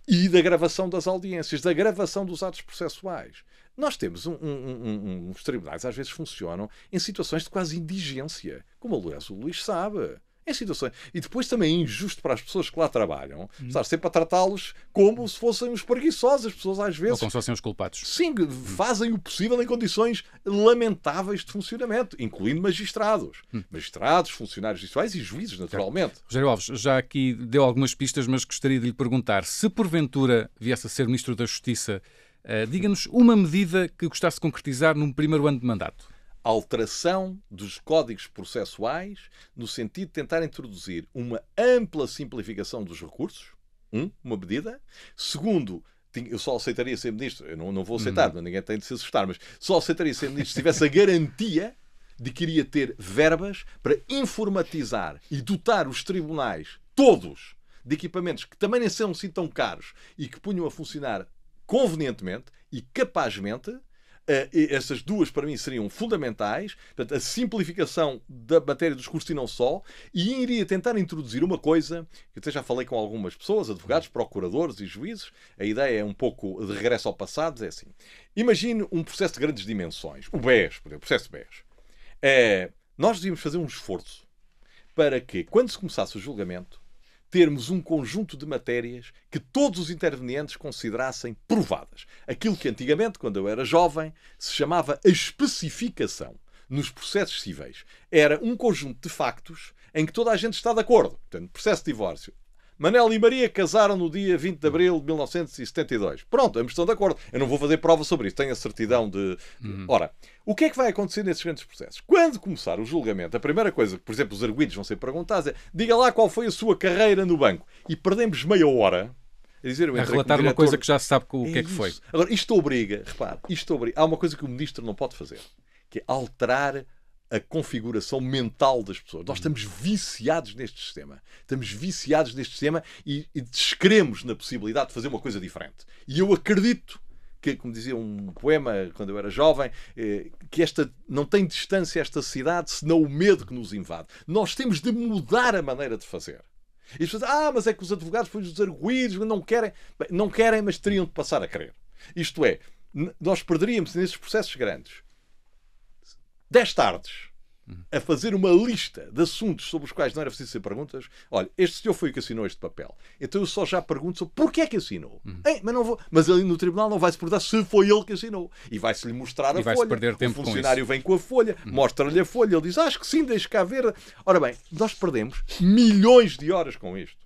Speaker 3: E da gravação das audiências, da gravação dos atos processuais. Nós temos os tribunais às vezes funcionam em situações de quase indigência, como aliás o Luís sabe. Em situações. E depois também é injusto para as pessoas que lá trabalham estar sempre a tratá-los como se fossem os preguiçosos. As pessoas às vezes...
Speaker 1: Ou como se fossem os culpados.
Speaker 3: Sim, fazem o possível em condições lamentáveis de funcionamento, incluindo magistrados. Magistrados, funcionários judiciais e juízes, naturalmente.
Speaker 1: Rogério Alves, já aqui deu algumas pistas, mas gostaria de lhe perguntar, se porventura viesse a ser Ministro da Justiça, diga-nos uma medida que gostasse de concretizar num primeiro ano de mandato.
Speaker 3: Alteração dos códigos processuais no sentido de tentar introduzir uma ampla simplificação dos recursos, uma medida. Segundo, eu só aceitaria ser ministro, eu não vou aceitar, ninguém tem de se assustar, mas só aceitaria ser ministro se tivesse a garantia de que iria ter verbas para informatizar e dotar os tribunais, todos, de equipamentos que também nem são assim tão caros e que punham a funcionar convenientemente e capazmente. Essas duas para mim seriam fundamentais, portanto, a simplificação da matéria dos cursos e não só, e iria tentar introduzir uma coisa que eu até já falei com algumas pessoas, advogados, procuradores e juízes. A ideia é um pouco de regresso ao passado, é assim, imagine um processo de grandes dimensões, o BES, por exemplo, o processo de BES. Nós devíamos fazer um esforço para que, quando se começasse o julgamento, termos um conjunto de matérias que todos os intervenientes considerassem provadas. Aquilo que antigamente, quando eu era jovem, se chamava a especificação nos processos civis. Era um conjunto de factos em que toda a gente está de acordo. Portanto, processo de divórcio. Manel e Maria casaram no dia 20 de abril de 1972. Pronto, ambos estão de acordo. Eu não vou fazer prova sobre isso. Tenho a certidão de... Ora, o que é que vai acontecer nesses grandes processos? Quando começar o julgamento, a primeira coisa que, por exemplo, os arguidos vão ser perguntados é: diga lá qual foi a sua carreira no banco. E perdemos meia hora a dizer...
Speaker 1: A relatar uma coisa que já se sabe o que é que foi.
Speaker 3: Agora, isto obriga, repare, Há uma coisa que o ministro não pode fazer, que é alterar a configuração mental das pessoas. Nós estamos viciados neste sistema. E descremos na possibilidade de fazer uma coisa diferente. E eu acredito que, como dizia um poema quando eu era jovem, que não tem distância esta cidade, senão o medo que nos invade. Nós temos de mudar a maneira de fazer. E as pessoas dizem: mas é que os advogados, depois os arguidos, não querem. Bem, não querem, mas teriam de passar a querer. Isto é, nós perderíamos nesses processos grandes 10 tardes a fazer uma lista de assuntos sobre os quais não era preciso ser perguntas. Olha, este senhor foi o que assinou este papel. Então eu só já pergunto sobre porquê é que assinou. Mas ali no tribunal não vai-se perguntar se foi ele que assinou. E vai-se-lhe mostrar a folha.
Speaker 1: Perder tempo
Speaker 3: o funcionário vem com a folha, mostra-lhe a folha, ele diz: acho que sim, deixa cá ver. Ora bem, nós perdemos milhões de horas com isto.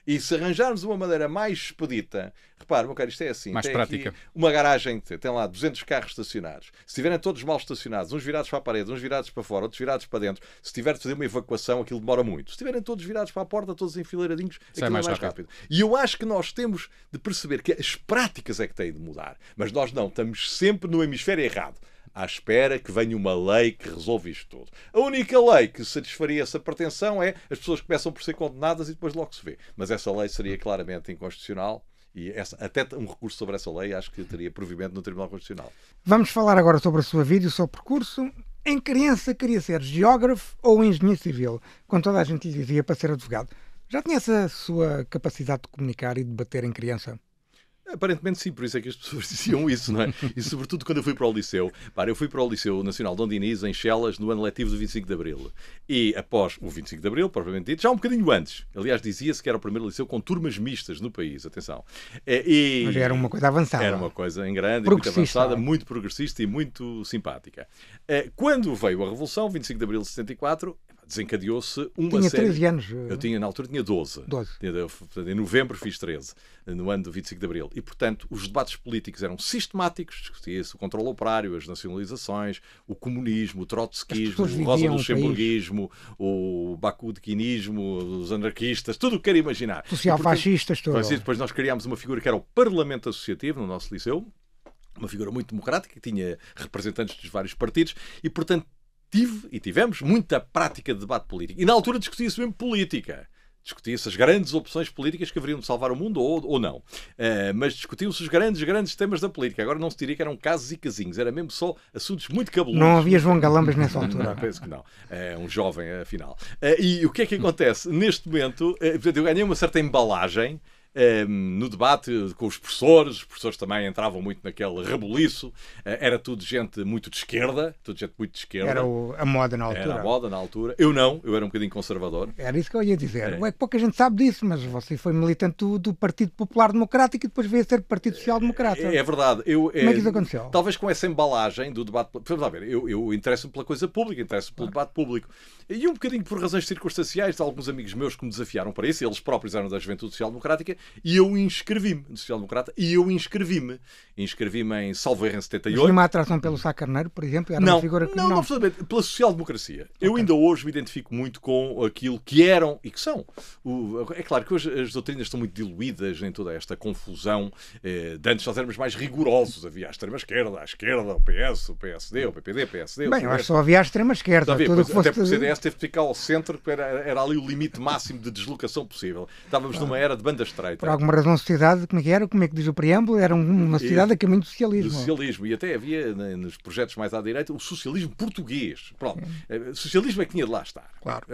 Speaker 3: E se arranjarmos uma maneira mais expedita, repare, meu caro, isto é assim,
Speaker 1: mais
Speaker 3: tem
Speaker 1: prática.
Speaker 3: Aqui uma garagem, tem lá 200 carros estacionados. Se estiverem todos mal estacionados, uns virados para a parede, uns virados para fora, outros virados para dentro, se tiver de fazer uma evacuação, aquilo demora muito. Se estiverem todos virados para a porta, todos enfileiradinhos, aquilo é mais rápido. E eu acho que nós temos de perceber que as práticas é que têm de mudar. Mas nós não, estamos sempre no hemisfério errado, à espera que venha uma lei que resolva isto tudo. A única lei que satisfaria essa pretensão é as pessoas começam por ser condenadas e depois logo se vê. Mas essa lei seria claramente inconstitucional e até um recurso sobre essa lei acho que teria provimento no Tribunal Constitucional.
Speaker 2: Vamos falar agora sobre a sua vida e o seu percurso. Em criança queria ser geógrafo ou engenheiro civil, quando toda a gente lhe dizia para ser advogado. Já tinha essa sua capacidade de comunicar e de debater em criança?
Speaker 3: Aparentemente sim, por isso é que as pessoas diziam isso, não é? E sobretudo quando eu fui para o Liceu. Eu fui para o Liceu Nacional Dom Dinis, em Chelas, no ano letivo do 25 de Abril. E após o 25 de Abril, propriamente dito, já um bocadinho antes. Aliás, dizia-se que era o primeiro liceu com turmas mistas no país, atenção.
Speaker 2: Mas era uma coisa avançada.
Speaker 3: Era uma coisa em grande, muito avançada, muito progressista e muito simpática. Quando veio a Revolução, 25 de Abril de 74... desencadeou-se uma
Speaker 2: Tinha
Speaker 3: série...
Speaker 2: 13 anos.
Speaker 3: Na altura tinha 12. Em novembro fiz 13, no ano do 25 de Abril. E, portanto, os debates políticos eram sistemáticos, discutia-se o controle operário, as nacionalizações, o comunismo, o trotskismo, o rosa-luxemburguismo, o bakudequinismo, os anarquistas, tudo o que queira imaginar.
Speaker 2: Social-fascistas, tudo.
Speaker 3: Depois nós criámos uma figura que era o Parlamento Associativo, no nosso liceu, uma figura muito democrática, que tinha representantes dos vários partidos, e, portanto, tivemos muita prática de debate político. E na altura discutia-se mesmo política. Discutia-se as grandes opções políticas que haveriam de salvar o mundo ou não. Mas discutiam-se os grandes temas da política. Agora não se diria que eram casos e casinhos. Era mesmo só assuntos muito cabeludos.
Speaker 2: Não havia João Galambas nessa altura.
Speaker 3: Não, penso que não. Um jovem, afinal. E o que é que acontece? Neste momento, eu ganhei uma certa embalagem no debate com os professores também entravam muito naquele rebuliço, era tudo gente muito de esquerda,
Speaker 2: Era a moda na altura.
Speaker 3: Era a moda na altura. Eu era um bocadinho conservador.
Speaker 2: Era isso que eu ia dizer. É que pouca gente sabe disso, mas você foi militante do Partido Popular Democrático e depois veio a ser Partido Social Democrata.
Speaker 3: É verdade.
Speaker 2: Como é que isso aconteceu?
Speaker 3: Talvez com essa embalagem do debate. Vamos lá ver, eu interesso-me pela coisa pública, interesso-me pelo debate público. E um bocadinho por razões circunstanciais de alguns amigos meus que me desafiaram para isso, eles próprios eram da Juventude Social Democrática, e eu inscrevi-me no Social Democrata, e eu inscrevi-me em Salvo Erro em 78.
Speaker 2: Mas uma atração pelo Sá Carneiro, por exemplo, era uma figura que
Speaker 3: não, absolutamente, pela social-democracia. Eu ainda hoje me identifico muito com aquilo que eram e que são. É claro que hoje as doutrinas estão muito diluídas em toda esta confusão. De antes nós éramos mais rigorosos, havia a extrema-esquerda, o PS, o PSD, o PPD, PSD...
Speaker 2: Bem, eu acho que só havia a extrema-esquerda.
Speaker 3: Até porque o CDS teve de ficar ao centro, que era ali o limite máximo de deslocação possível. Estávamos numa era de banda estreita.
Speaker 2: Por alguma razão, a sociedade, como é que diz o preâmbulo, era uma sociedade a caminho do socialismo.
Speaker 3: Do socialismo. E até havia, nos projetos mais à direita, o socialismo português. Pronto. O socialismo é que tinha de lá estar.
Speaker 2: Claro.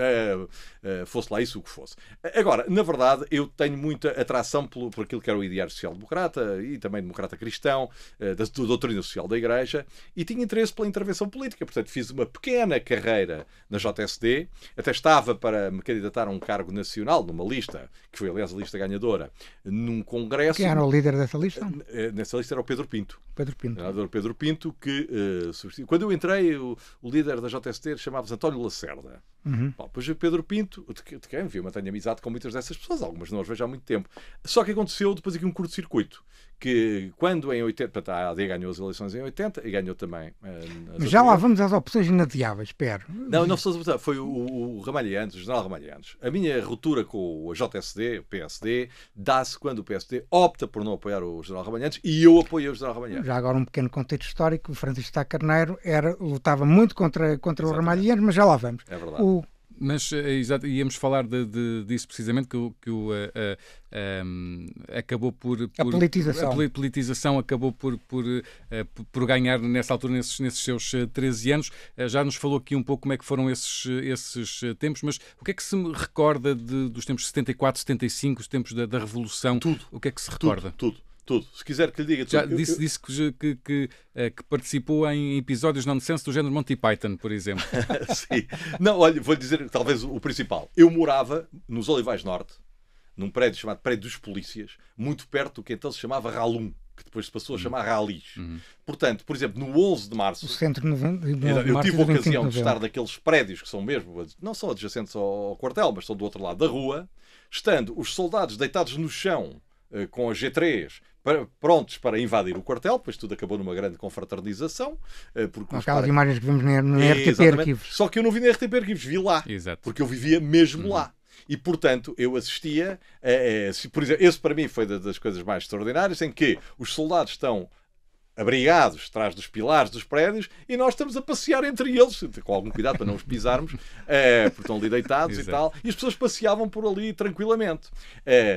Speaker 3: Fosse lá isso o que fosse. Agora, na verdade, eu tenho muita atração por aquilo que era o ideário social-democrata e também democrata cristão, da doutrina social da Igreja, e tinha interesse pela intervenção política. Portanto, fiz uma pequena carreira na JSD, até estava para me candidatar a um cargo nacional, numa lista, que foi, aliás, a lista ganhadora, num congresso...
Speaker 2: Quem era o líder dessa lista?
Speaker 3: Nessa lista era o Pedro Pinto.
Speaker 2: Pedro Pinto.
Speaker 3: O senador Pedro Pinto, que quando eu entrei, o líder da JST chamava-se António Lacerda. Bom, depois o Pedro Pinto, de quem eu mantenho amizade com muitas dessas pessoas, algumas não as vejo há muito tempo. Só que aconteceu depois aqui um curto-circuito, que quando em 80, portanto, a AD ganhou as eleições em 80 e ganhou também...
Speaker 2: Mas já lá vamos às opções inadiáveis, espero.
Speaker 3: Não foi o Ramalhianes, o general Ramalhianes. A minha ruptura com a JSD, o PSD, dá-se quando o PSD opta por não apoiar o general Ramalhianes e eu apoiei o general Ramalhianes.
Speaker 2: Já agora um pequeno contexto histórico, o Francisco Sá Carneiro lutava muito contra o Ramalhianes, mas já lá vamos.
Speaker 3: É verdade.
Speaker 1: Mas exato, íamos falar disso precisamente, acabou por...
Speaker 2: A politização.
Speaker 1: A politização acabou por ganhar nessa altura, nesses seus 13 anos. Já nos falou aqui um pouco como é que foram esses tempos, mas o que é que se recorda dos tempos de 74, 75, os tempos da Revolução?
Speaker 3: Tudo.
Speaker 1: O que é que se recorda?
Speaker 3: Tudo. Se quiser que lhe diga...
Speaker 1: Já disse que participou em episódios nonsense do género Monty Python, por exemplo.
Speaker 3: Sim. Não, olha, vou-lhe dizer talvez o principal. Eu morava nos Olivais Norte, num prédio chamado Prédio dos Polícias, muito perto do que então se chamava Ralum, que depois se passou a chamar Ralis. Portanto, por exemplo, no 11 de março...
Speaker 2: O centro de
Speaker 3: eu tive a ocasião de estar naqueles prédios que são mesmo, não são adjacentes ao quartel, mas são do outro lado da rua, estando os soldados deitados no chão, com a G3, prontos para invadir o quartel, depois tudo acabou numa grande confraternização.
Speaker 2: Aquelas imagens que vimos no RTP Arquivos.
Speaker 3: Só que eu não vi no RTP Arquivos, vi lá.
Speaker 1: Exato.
Speaker 3: Porque eu vivia mesmo lá. E, portanto, eu assistia... por exemplo, esse para mim foi das coisas mais extraordinárias, em que os soldados estão abrigados atrás dos pilares dos prédios e nós estamos a passear entre eles, com algum cuidado para não os pisarmos, porque estão ali deitados e tal, e as pessoas passeavam por ali tranquilamente.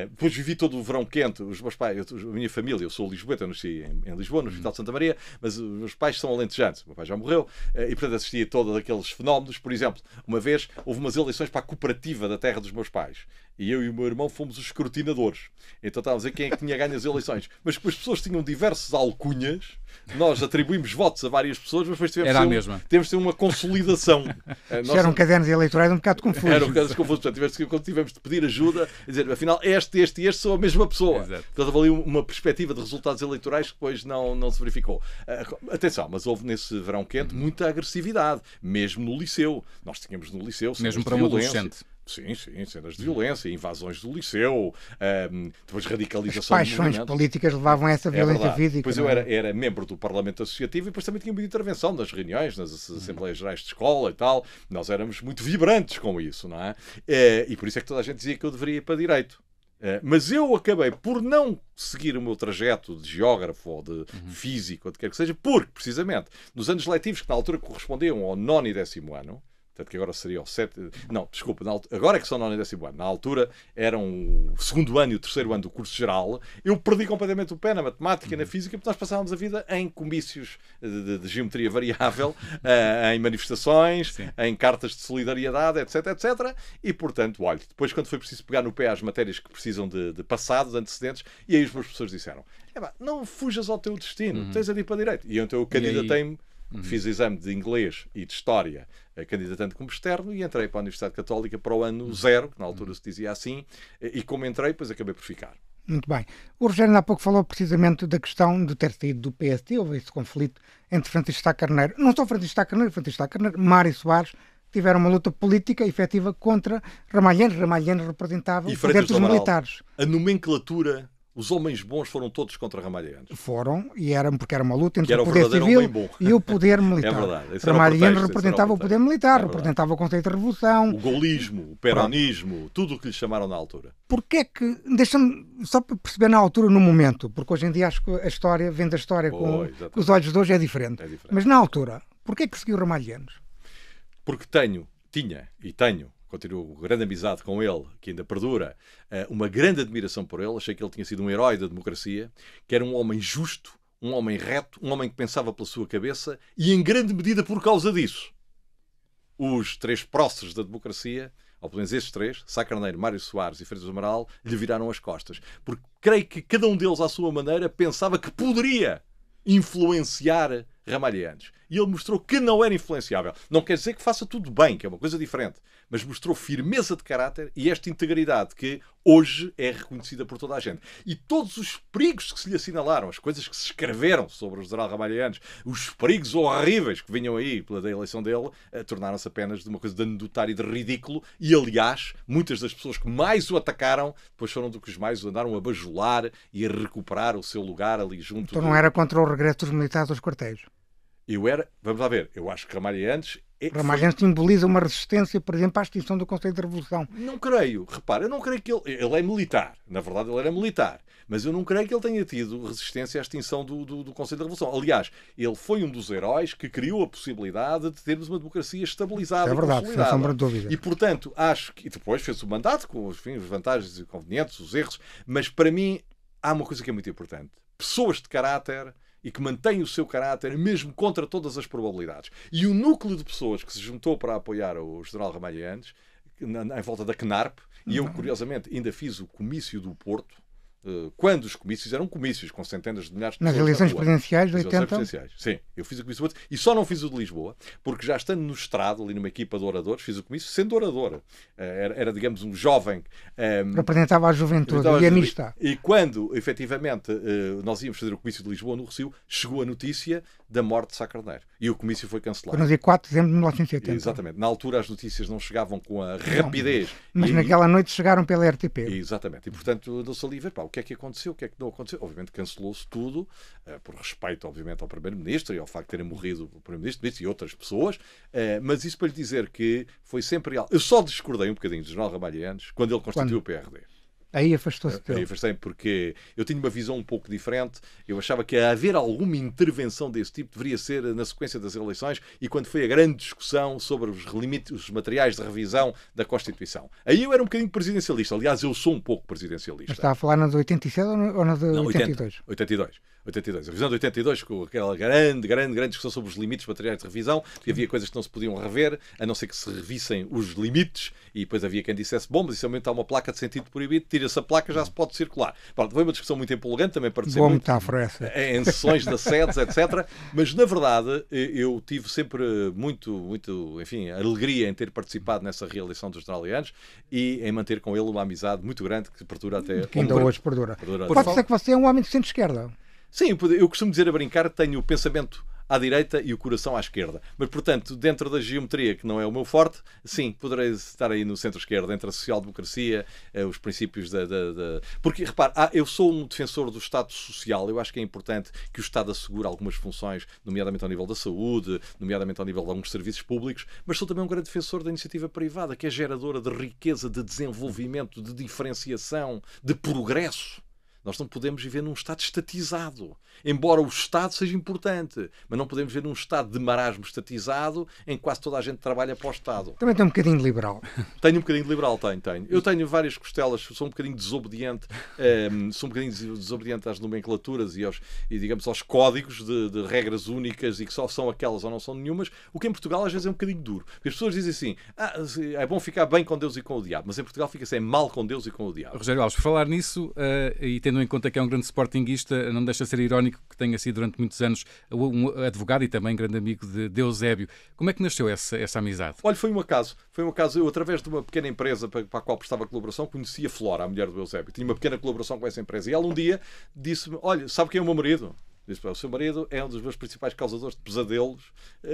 Speaker 3: Depois vivi todo o verão quente, os meus pais, a minha família, eu sou lisboeta, eu nasci em Lisboa, no Hospital de Santa Maria, mas os meus pais são alentejanos, o meu pai já morreu, e portanto assistia a todos aqueles fenómenos. Por exemplo, uma vez houve umas eleições para a cooperativa da terra dos meus pais, e eu e o meu irmão fomos os escrutinadores. Então estávamos a ver quem é que tinha ganho as eleições. Mas como as pessoas tinham diversas alcunhas, nós atribuímos votos a várias pessoas, mas depois tivemos de ter uma consolidação.
Speaker 2: Eram cadernos eleitorais um bocado confusos.
Speaker 3: Eram cadernos confusos. Portanto, quando tivemos de pedir ajuda, dizer, afinal, este e este são a mesma pessoa.
Speaker 1: Exato.
Speaker 3: Portanto, houve ali uma perspectiva de resultados eleitorais que depois não se verificou. Atenção, mas houve nesse verão quente muita agressividade, mesmo no liceu. Nós tínhamos no liceu
Speaker 1: mesmo para um adolescente.
Speaker 3: Sim, cenas de violência, invasões do liceu, depois radicalização.
Speaker 2: As paixões políticas levavam a essa violência física.
Speaker 3: Depois eu era membro do Parlamento Associativo e depois também tinha muita intervenção nas reuniões, nas Assembleias Gerais de Escola e tal. Nós éramos muito vibrantes com isso, não é? E por isso é que toda a gente dizia que eu deveria ir para Direito. Mas eu acabei por não seguir o meu trajeto de geógrafo ou de físico, ou de quer que seja, porque, precisamente, nos anos letivos que na altura correspondiam ao 9º e 10º ano, portanto que agora seria o 7... Não, desculpa, agora é que são 9º e 10º ano. Na altura eram o 2º ano e o 3º ano do curso geral. Eu perdi completamente o pé na matemática e na física, porque nós passávamos a vida em comícios de geometria variável, em manifestações, em cartas de solidariedade, etc, etc. E, portanto, olha, depois quando foi preciso pegar no pé às matérias que precisam de passado, de antecedentes, e aí os meus professores disseram, não fujas ao teu destino, tens a ir para Direito. E então eu candidatei-me. Fiz exame de inglês e de história, candidatando como externo, e entrei para a Universidade Católica para o ano 0, que na altura se dizia assim, e como entrei, depois acabei por ficar.
Speaker 2: Muito bem. O Rogério há pouco falou precisamente da questão de ter saído do PSD, houve esse conflito entre Francisco Sá Carneiro, não só Francisco Sá Carneiro, Mário Soares, tiveram uma luta política efetiva contra Ramalhianes. Ramalhianes representava o poder dos militares.
Speaker 3: A nomenclatura... Os homens bons foram todos contra Ramalhianes.
Speaker 2: Foram, porque era uma luta entre o poder civil e o poder militar.
Speaker 3: É verdade.
Speaker 2: Ramalhianes representava o poder militar, representava o conceito de revolução.
Speaker 3: O golismo, o peronismo, tudo o que lhe chamaram na altura.
Speaker 2: Porquê é que, deixa-me só para perceber na altura, no momento, porque hoje em dia acho que a história, vendo a história com os olhos de hoje é diferente. Mas na altura, porquê é que seguiu Ramalhianes?
Speaker 3: Porque tinha e tenho, continuo grande amizade com ele, que ainda perdura, uma grande admiração por ele. Achei que ele tinha sido um herói da democracia, que era um homem justo, um homem reto, um homem que pensava pela sua cabeça, e em grande medida por causa disso, os 3 próceres da democracia, ou pelo menos estes 3, Sá Carneiro, Mário Soares e Freitas do Amaral, lhe viraram as costas. Porque creio que cada um deles, à sua maneira, pensava que poderia influenciar Ramalhianes. E ele mostrou que não era influenciável. Não quer dizer que faça tudo bem, que é uma coisa diferente, mas mostrou firmeza de caráter e esta integridade que hoje é reconhecida por toda a gente. E todos os perigos que se lhe assinalaram, as coisas que se escreveram sobre o general Ramalhianes, os perigos horríveis que vinham aí pela eleição dele, tornaram-se apenas de uma coisa de anedotar e de ridículo. E, aliás, muitas das pessoas que mais o atacaram depois foram do que os mais o andaram a bajular e a recuperar o seu lugar ali junto.
Speaker 2: Então não era contra o regresso dos militares aos quartéis?
Speaker 3: Vamos lá ver, eu acho que Ramalhianes...
Speaker 2: Ramalhianes simboliza uma resistência, por exemplo, à extinção do Conselho de Revolução.
Speaker 3: Não creio, repara, eu não creio que ele é militar, na verdade ele era militar, mas eu não creio que ele tenha tido resistência à extinção do Conselho de Revolução. Aliás, ele foi um dos heróis que criou a possibilidade de termos uma democracia estabilizada e consolidada. É verdade, sem sombra de dúvida. E, portanto, acho que... E depois fez o mandato com os vantagens e inconvenientes, os erros, mas para mim há uma coisa que é muito importante. Pessoas de caráter... e que mantém o seu caráter mesmo contra todas as probabilidades. E o núcleo de pessoas que se juntou para apoiar o general Ramalhianes, em volta da CNARP, e eu, curiosamente, ainda fiz o comício do Porto, quando os comícios eram comícios, com centenas de milhares de pessoas.
Speaker 2: Nas eleições presidenciais de 80?
Speaker 3: Sim, eu fiz o comício do Porto e só não fiz o de Lisboa, porque já estando no estrado, ali numa equipa de oradores, fiz o comício sendo orador. Era digamos, um jovem...
Speaker 2: representava a juventude e a amistade.
Speaker 3: E quando, efetivamente, nós íamos fazer o comício de Lisboa, no Recio, chegou a notícia da morte de Sá Carneiro. E o comício foi cancelado.
Speaker 2: Foi no dia 4 de dezembro de 1980.
Speaker 3: Exatamente. Na altura as notícias não chegavam com a rapidez.
Speaker 2: Mas naquela noite chegaram pela RTP.
Speaker 3: Exatamente. E, portanto, andou-se ali a ver o que é que aconteceu, o que é que não aconteceu. Obviamente cancelou-se tudo, por respeito, obviamente, ao Primeiro-Ministro e ao facto de terem morrido o Primeiro-Ministro e outras pessoas. Mas isso para lhe dizer que foi sempre real. Eu só discordei um bocadinho do general Ramalhianes quando ele constituiu o PRD.
Speaker 2: Aí afastou-se dele.
Speaker 3: Aí afastei porque eu tinha uma visão um pouco diferente. Eu achava que haver alguma intervenção desse tipo deveria ser na sequência das eleições e quando foi a grande discussão sobre os limites, os materiais de revisão da Constituição. Aí eu era um bocadinho presidencialista. Aliás, eu sou um pouco presidencialista.
Speaker 2: Mas está a falar na de 87 ou na de 82?
Speaker 3: 82. A revisão de 82, com aquela grande discussão sobre os limites materiais de revisão, que havia coisas que não se podiam rever, a não ser que se revissem os limites, e depois havia quem dissesse, bom, mas isso aumenta uma placa de sentido proibido, tira-se a placa, já se pode circular. Pronto, foi uma discussão muito empolgante, também participei
Speaker 2: boa metáfora essa.
Speaker 3: Em sessões da SEDES, etc. Mas, na verdade, eu tive sempre muito, enfim, alegria em ter participado nessa reeleição dos generalianos e em manter com ele uma amizade muito grande, que perdura até...
Speaker 2: Que ainda hoje perdura. Pode ser que você é um homem de centro-esquerda.
Speaker 3: Sim, eu costumo dizer a brincar que tenho o pensamento à direita e o coração à esquerda. Mas, portanto, dentro da geometria, que não é o meu forte, sim, poderei estar aí no centro-esquerda, entre a social-democracia, os princípios da... Porque, repare, eu sou um defensor do Estado social. Eu acho que é importante que o Estado assegure algumas funções, nomeadamente ao nível da saúde, nomeadamente ao nível de alguns serviços públicos, mas sou também um grande defensor da iniciativa privada, que é geradora de riqueza, de desenvolvimento, de diferenciação, de progresso. Nós não podemos viver num Estado estatizado. Embora o Estado seja importante, mas não podemos viver num Estado de marasmo estatizado em que quase toda a gente trabalha para o Estado.
Speaker 2: Também tem um bocadinho de liberal.
Speaker 3: Tenho um bocadinho de liberal, tenho. Eu tenho várias costelas, sou um bocadinho desobediente, às nomenclaturas e digamos, aos códigos de regras únicas e que só são aquelas ou não são nenhumas, o que em Portugal às vezes é um bocadinho duro. Porque as pessoas dizem assim, é bom ficar bem com Deus e com o diabo, mas em Portugal fica-se mal com Deus e com o diabo.
Speaker 1: Rogério Alves, por falar nisso, e tendo em conta que é um grande sportinguista, não deixa de ser irónico que tenha sido durante muitos anos um advogado e também grande amigo de Eusébio. Como é que nasceu essa amizade?
Speaker 3: Olha, foi um acaso. Eu, através de uma pequena empresa para a qual prestava colaboração, conhecia a Flora, a mulher do Eusébio. Tinha uma pequena colaboração com essa empresa. E ela um dia disse-me, olha, sabe quem é o meu marido? Disse, o seu marido é um dos meus principais causadores de pesadelos,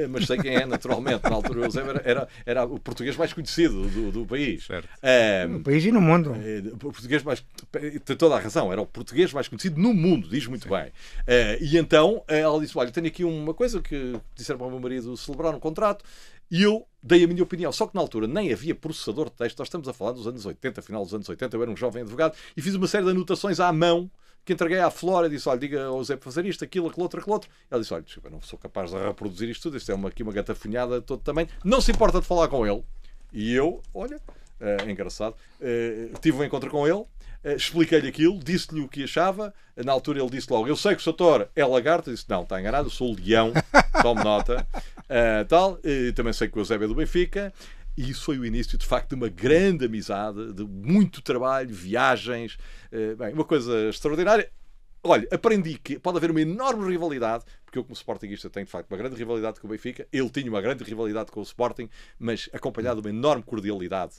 Speaker 3: mas sei quem é, naturalmente. Na altura o Eusébio era o português mais conhecido do país.
Speaker 2: No país e no mundo.
Speaker 3: O português mais... Tem toda a razão, era o português mais conhecido no mundo, diz muito bem. E então ela disse, olha, tenho aqui uma coisa que disseram para o meu marido celebrar um contrato, e eu dei a minha opinião. Só que na altura nem havia processador de texto. Nós estamos a falar dos anos 80, final dos anos 80, eu era um jovem advogado, e fiz uma série de anotações à mão, que entreguei à Flora e disse, olha, diga ao Zé para fazer isto, aquilo, aquilo outro. Ela disse, olha, eu não sou capaz de reproduzir isto tudo, isto é aqui uma gatafunhada de todo tamanho, não se importa de falar com ele. E eu, olha, engraçado, tive um encontro com ele, expliquei-lhe aquilo, disse-lhe o que achava, na altura ele disse logo, eu sei que o Sr. Thor é lagarto, eu disse, não, está enganado, eu sou o leão, tome nota, também sei que o Eusébio é do Benfica. E isso foi o início, de facto, de uma grande amizade, de muito trabalho, viagens, uma coisa extraordinária. Olha, aprendi que pode haver uma enorme rivalidade, porque eu como sportinguista tenho de facto uma grande rivalidade com o Benfica, ele tinha uma grande rivalidade com o Sporting, mas acompanhado de uma enorme cordialidade,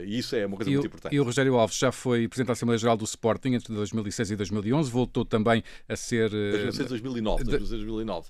Speaker 3: e isso é uma coisa muito importante.
Speaker 1: E o Rogério Alves já foi Presidente da Assembleia Geral do Sporting entre 2006 e 2011, voltou também a ser...
Speaker 3: 2006 2009, 2009.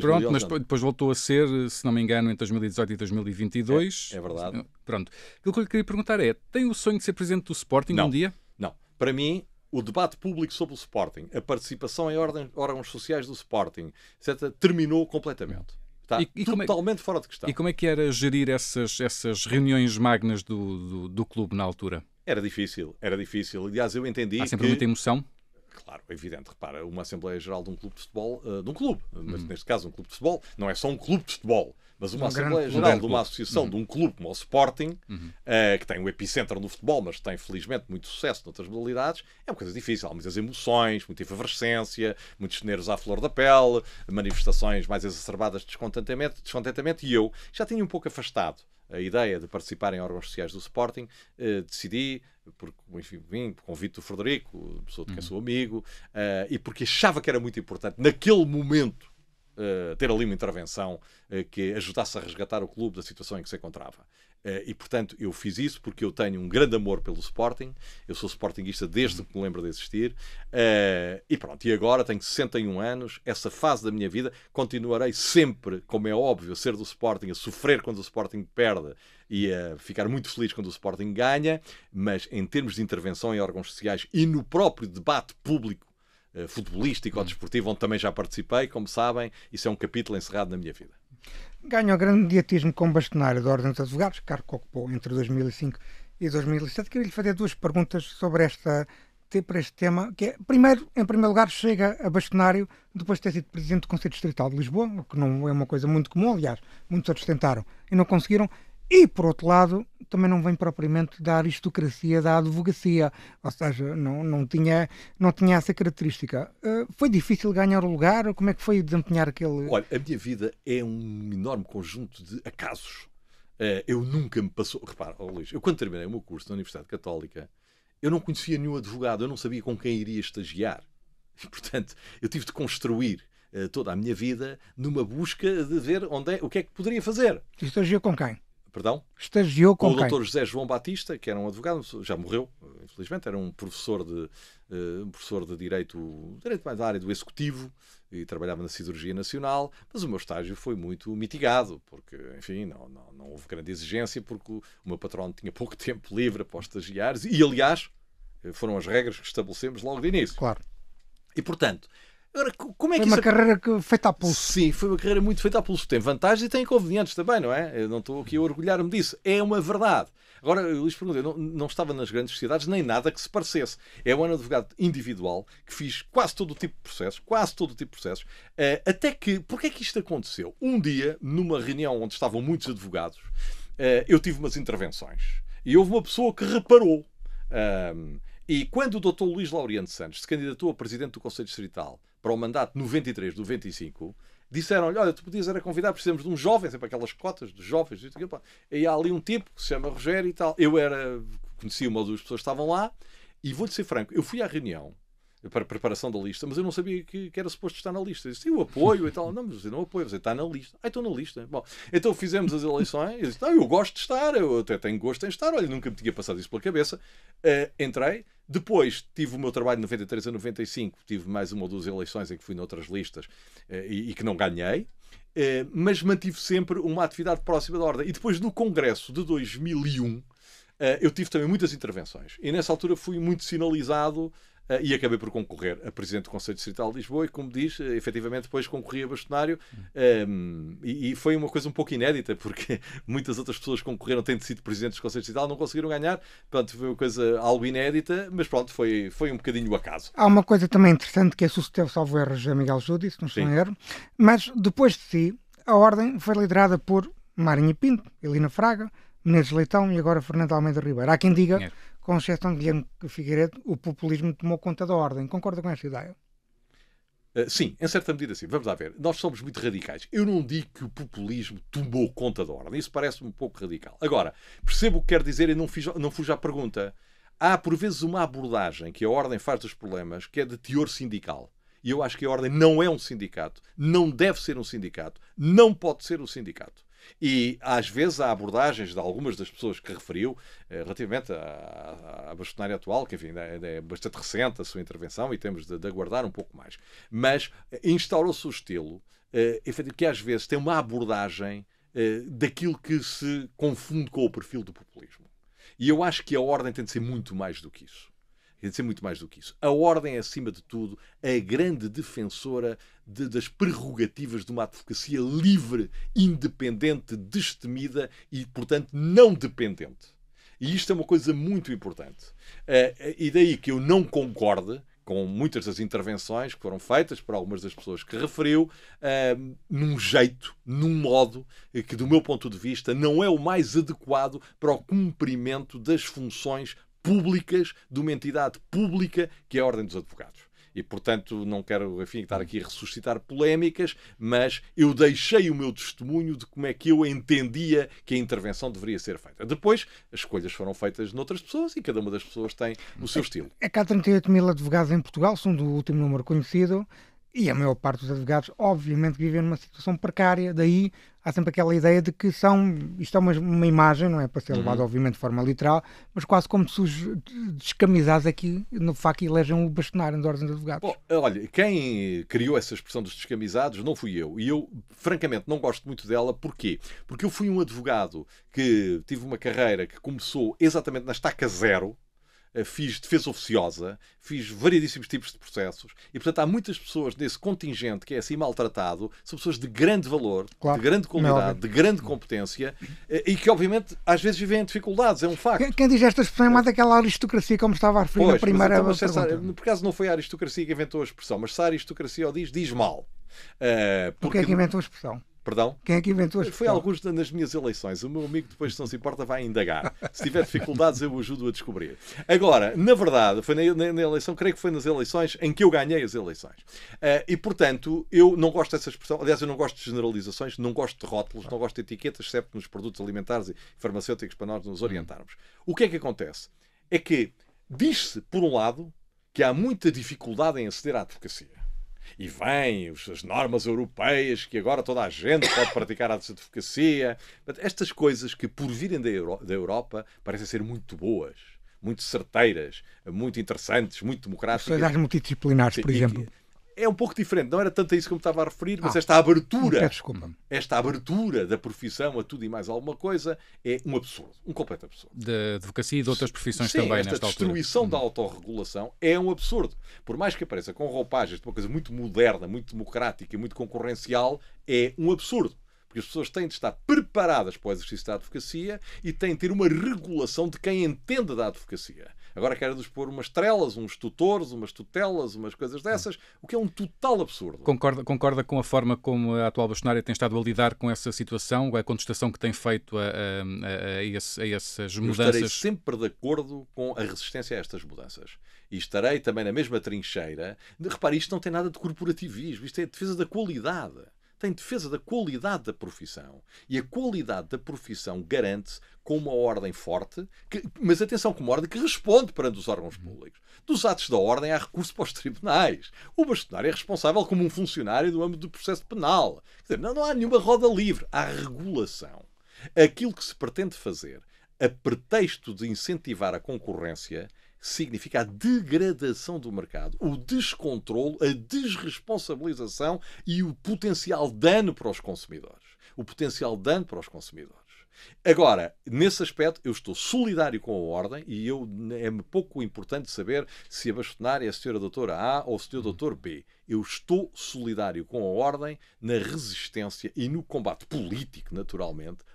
Speaker 1: Pronto, mas depois voltou a ser, se não me engano, entre 2018 e 2022.
Speaker 3: É verdade.
Speaker 1: Pronto. Aquilo que eu lhe queria perguntar é, tem o sonho de ser Presidente do Sporting um dia?
Speaker 3: Não. Para mim, o debate público sobre o Sporting, a participação em órgãos sociais do Sporting, etc., terminou completamente. Está totalmente fora de questão.
Speaker 1: E como é que era gerir essas reuniões magnas do clube na altura?
Speaker 3: Era difícil. Aliás, eu entendi
Speaker 1: Há sempre muita emoção?
Speaker 3: Claro, é evidente. Repara, uma Assembleia Geral de um clube de futebol, mas neste caso um clube de futebol, não é só um clube de futebol, mas uma Assembleia Geral de uma associação de um clube como o Sporting, que tem um epicentro no futebol, mas tem felizmente muito sucesso noutras modalidades, é uma coisa difícil. Há muitas emoções, muita efervescência, muitos nervos à flor da pele, manifestações mais exacerbadas de descontentamento, e eu já tinha um pouco afastado a ideia de participar em órgãos sociais do Sporting, decidi, porque, enfim, por convite do Frederico, pessoa de quem sou amigo, e porque achava que era muito importante, naquele momento, ter ali uma intervenção que ajudasse a resgatar o clube da situação em que se encontrava. E, portanto, eu fiz isso porque eu tenho um grande amor pelo Sporting. Eu sou sportinguista desde que me lembro de existir. E pronto, e agora tenho 61 anos. Essa fase da minha vida continuarei sempre, como é óbvio, a ser do Sporting, a sofrer quando o Sporting perde e a ficar muito feliz quando o Sporting ganha. Mas em termos de intervenção em órgãos sociais e no próprio debate público futebolístico ou desportivo, onde também já participei, como sabem, isso é um capítulo encerrado na minha vida.
Speaker 2: Ganha o grande mediatismo como bastonário da Ordem dos Advogados, cargo que ocupou entre 2005 e 2007. Queria lhe fazer duas perguntas sobre este tema. Que é, primeiro, em primeiro lugar, chega a bastonário depois de ter sido Presidente do Conselho Distrital de Lisboa, o que não é uma coisa muito comum, aliás, muitos outros tentaram e não conseguiram. E, por outro lado, também não vem propriamente da aristocracia da advocacia, ou seja, não tinha essa característica. Foi difícil ganhar o lugar? Como é que foi desempenhar aquele...
Speaker 3: Olha, a minha vida é um enorme conjunto de acasos. Eu nunca me passou... Repara, Luís, eu quando terminei o meu curso na Universidade Católica, eu não conhecia nenhum advogado, eu não sabia com quem iria estagiar. E, portanto, eu tive de construir toda a minha vida numa busca de ver o que é que poderia fazer.
Speaker 2: E estagiou com quem?
Speaker 3: Perdão?
Speaker 2: Estagiou com quem?
Speaker 3: O Dr. José João Batista, que era um advogado, já morreu, infelizmente, era um professor de Direito mais da área do Executivo e trabalhava na Cirurgia Nacional, mas o meu estágio foi muito mitigado, porque, enfim, não houve grande exigência, porque o meu patrão tinha pouco tempo livre para os estagiários e, aliás, foram as regras que estabelecemos logo de início.
Speaker 2: Claro.
Speaker 3: E, portanto... Agora, como é
Speaker 2: foi
Speaker 3: que
Speaker 2: uma carreira feita a pulso.
Speaker 3: Sim, foi uma carreira muito feita a pulso. Tem vantagens e tem inconvenientes também, não é? Eu não estou aqui a orgulhar-me disso. É uma verdade. Agora, Luís pergunta, eu não estava nas grandes sociedades nem nada que se parecesse. É um advogado individual que fiz quase todo o tipo de processos, até que... Porquê é que isto aconteceu? Um dia, numa reunião onde estavam muitos advogados, eu tive umas intervenções. E houve uma pessoa que reparou. E quando o Dr. Luís Laureano Santos se candidatou a Presidente do Conselho Distrital para o mandato 93 do 95, disseram-lhe, olha, tu podias era convidar, precisamos de um jovem, sempre aquelas cotas de jovens, e há ali um tipo que se chama Rogério e tal. Eu conhecia uma ou duas pessoas que estavam lá, e vou-lhe ser franco, eu fui à reunião para a preparação da lista, mas eu não sabia que era suposto estar na lista. Eu disse, eu apoio e tal. Não, mas eu não apoio, você está na lista. Estou na lista. Bom, então fizemos as eleições, eu disse, eu gosto de estar, eu até tenho gosto em estar, olha, nunca me tinha passado isso pela cabeça. Entrei, depois tive o meu trabalho de 93 a 95, tive mais uma ou duas eleições em que fui noutras listas e que não ganhei, mas mantive sempre uma atividade próxima da ordem. E depois no Congresso de 2001, eu tive também muitas intervenções. E nessa altura fui muito sinalizado e acabei por concorrer a Presidente do Conselho Distrital de Lisboa e, como diz, efetivamente depois concorri a bastonário e foi uma coisa um pouco inédita, porque muitas outras pessoas que concorreram tendo sido Presidentes do Conselho Distrital não conseguiram ganhar, portanto foi uma coisa algo inédita, mas pronto, foi um bocadinho o acaso.
Speaker 2: Há uma coisa também interessante que sucedeu, salvo erro, José Miguel Júdice, se não estou em erro, mas depois de si, a ordem foi liderada por Marinho Pinto, Helena Fraga, Menezes Leitão e agora Fernando Almeida Ribeiro. Há quem diga, com exceção de Guilherme Figueiredo, o populismo tomou conta da ordem. Concorda com esta ideia?
Speaker 3: Sim, em certa medida sim. Vamos lá ver. Nós somos muito radicais. Eu não digo que o populismo tomou conta da ordem. Isso parece-me um pouco radical. Agora, percebo o que quer dizer e não fujo à pergunta. Há, por vezes, uma abordagem que a ordem faz dos problemas que é de teor sindical. E eu acho que a Ordem não é um sindicato, não deve ser um sindicato, não pode ser um sindicato. E, às vezes, há abordagens de algumas das pessoas que referiu relativamente à bastonária atual, que, enfim, é bastante recente a sua intervenção e temos de aguardar um pouco mais. Mas instaurou-se o estilo que, às vezes, tem uma abordagem daquilo que se confunde com o perfil do populismo. E eu acho que a Ordem tem de ser muito mais do que isso. Tem de ser muito mais do que isso. A Ordem é, acima de tudo, a grande defensora das prerrogativas de uma advocacia livre, independente, destemida e, portanto, não dependente. E isto é uma coisa muito importante. E daí que eu não concorde com muitas das intervenções que foram feitas por algumas das pessoas que referiu, num jeito, num modo que, do meu ponto de vista, não é o mais adequado para o cumprimento das funções públicas de uma entidade pública que é a Ordem dos Advogados. E, portanto, não quero, enfim, estar aqui a ressuscitar polémicas, mas eu deixei o meu testemunho de como é que eu entendia que a intervenção deveria ser feita. Depois, as escolhas foram feitas noutras pessoas e cada uma das pessoas tem o seu estilo.
Speaker 2: É que há 38 mil advogados em Portugal, são do último número conhecido, e a maior parte dos advogados, obviamente, vivem numa situação precária. Daí há sempre aquela ideia de que isto é uma imagem, não é para ser levado, obviamente, de forma literal, mas quase como se os descamisados aqui, no facto, elegem o bastonário da Ordem dos Advogados.
Speaker 3: Bom, olha, quem criou essa expressão dos descamisados não fui eu. E eu, francamente, não gosto muito dela. Porquê? Porque eu fui um advogado que tive uma carreira que começou exatamente na estaca zero. Fiz defesa oficiosa, fiz variedíssimos tipos de processos e, portanto, há muitas pessoas nesse contingente que é assim maltratado, são pessoas de grande valor,
Speaker 2: claro,
Speaker 3: de grande qualidade, de grande competência e que, obviamente, às vezes vivem em dificuldades, é um facto.
Speaker 2: Quem diz esta expressão é mais daquela aristocracia, como estava a referir na primeira pergunta.
Speaker 3: Por acaso não foi a aristocracia que inventou a expressão, mas se a aristocracia o diz mal.
Speaker 2: Porque é que inventou a expressão?
Speaker 3: Perdão?
Speaker 2: Quem é que inventou a expressão?
Speaker 3: Foi alguns nas minhas eleições. O meu amigo, depois, se não se importa, vai indagar. Se tiver dificuldades, eu o ajudo a descobrir. Agora, na verdade, foi na eleição, creio que foi nas eleições em que eu ganhei as eleições. E, portanto, eu não gosto dessa expressão. Aliás, eu não gosto de generalizações, não gosto de rótulos, não gosto de etiquetas, exceto nos produtos alimentares e farmacêuticos, para nós nos orientarmos. O que é que acontece? É que diz-se, por um lado, que há muita dificuldade em aceder à advocacia. E vêm as normas europeias que agora toda a gente pode praticar a advocacia. Estas coisas que, por virem da Europa, parecem ser muito boas, muito certeiras, muito interessantes, muito democráticas.
Speaker 2: Sociedades multidisciplinares, por exemplo.
Speaker 3: É um pouco diferente, não era tanto a isso que me estava a referir, mas esta abertura da profissão a tudo e mais alguma coisa é um absurdo, um completo absurdo.
Speaker 1: Da advocacia e de outras profissões
Speaker 3: Sim,
Speaker 1: também,
Speaker 3: esta
Speaker 1: nesta altura.
Speaker 3: destruição da autorregulação é um absurdo. Por mais que apareça com roupagens de uma coisa muito moderna, muito democrática e muito concorrencial, é um absurdo. Porque as pessoas têm de estar preparadas para o exercício da advocacia e têm de ter uma regulação de quem entende da advocacia. Agora querem-nos pôr umas trelas, uns tutores, umas tutelas, umas coisas dessas, o que é um total absurdo.
Speaker 1: Concorda com a forma como a atual bastonária tem estado a lidar com essa situação, a contestação que tem feito a essas mudanças?
Speaker 3: Eu estarei sempre de acordo com a resistência a estas mudanças. E estarei também na mesma trincheira. Repare, isto não tem nada de corporativismo, isto é defesa da qualidade. Tem defesa da qualidade da profissão. E a qualidade da profissão garante-se com uma ordem forte, mas atenção, com uma ordem que responde perante os órgãos públicos. Dos atos da ordem há recurso para os tribunais. O bastonário é responsável como um funcionário do âmbito do processo penal. Quer dizer, não há nenhuma roda livre. Há regulação. Aquilo que se pretende fazer, a pretexto de incentivar a concorrência, significa a degradação do mercado, o descontrole, a desresponsabilização e o potencial dano para os consumidores. O potencial dano para os consumidores. Agora, nesse aspecto, eu estou solidário com a Ordem e é-me pouco importante saber se a bastonária é a senhora doutora A ou o senhor doutor B. Eu estou solidário com a Ordem na resistência e no combate político, naturalmente,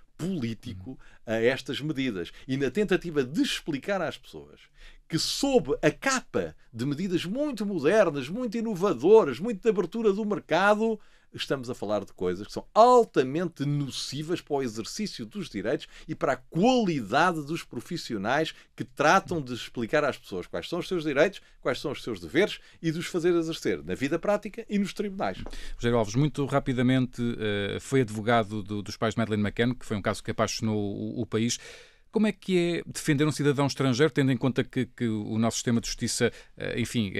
Speaker 3: a estas medidas e na tentativa de explicar às pessoas que, sob a capa de medidas muito modernas, muito inovadoras, muito de abertura do mercado, estamos a falar de coisas que são altamente nocivas para o exercício dos direitos e para a qualidade dos profissionais que tratam de explicar às pessoas quais são os seus direitos, quais são os seus deveres e de os fazer exercer na vida prática e nos tribunais.
Speaker 1: Rogério Alves, muito rapidamente, foi advogado dos pais de Madeleine McCann, que foi um caso que apaixonou o país. Como é que é defender um cidadão estrangeiro, tendo em conta que o nosso sistema de justiça, enfim,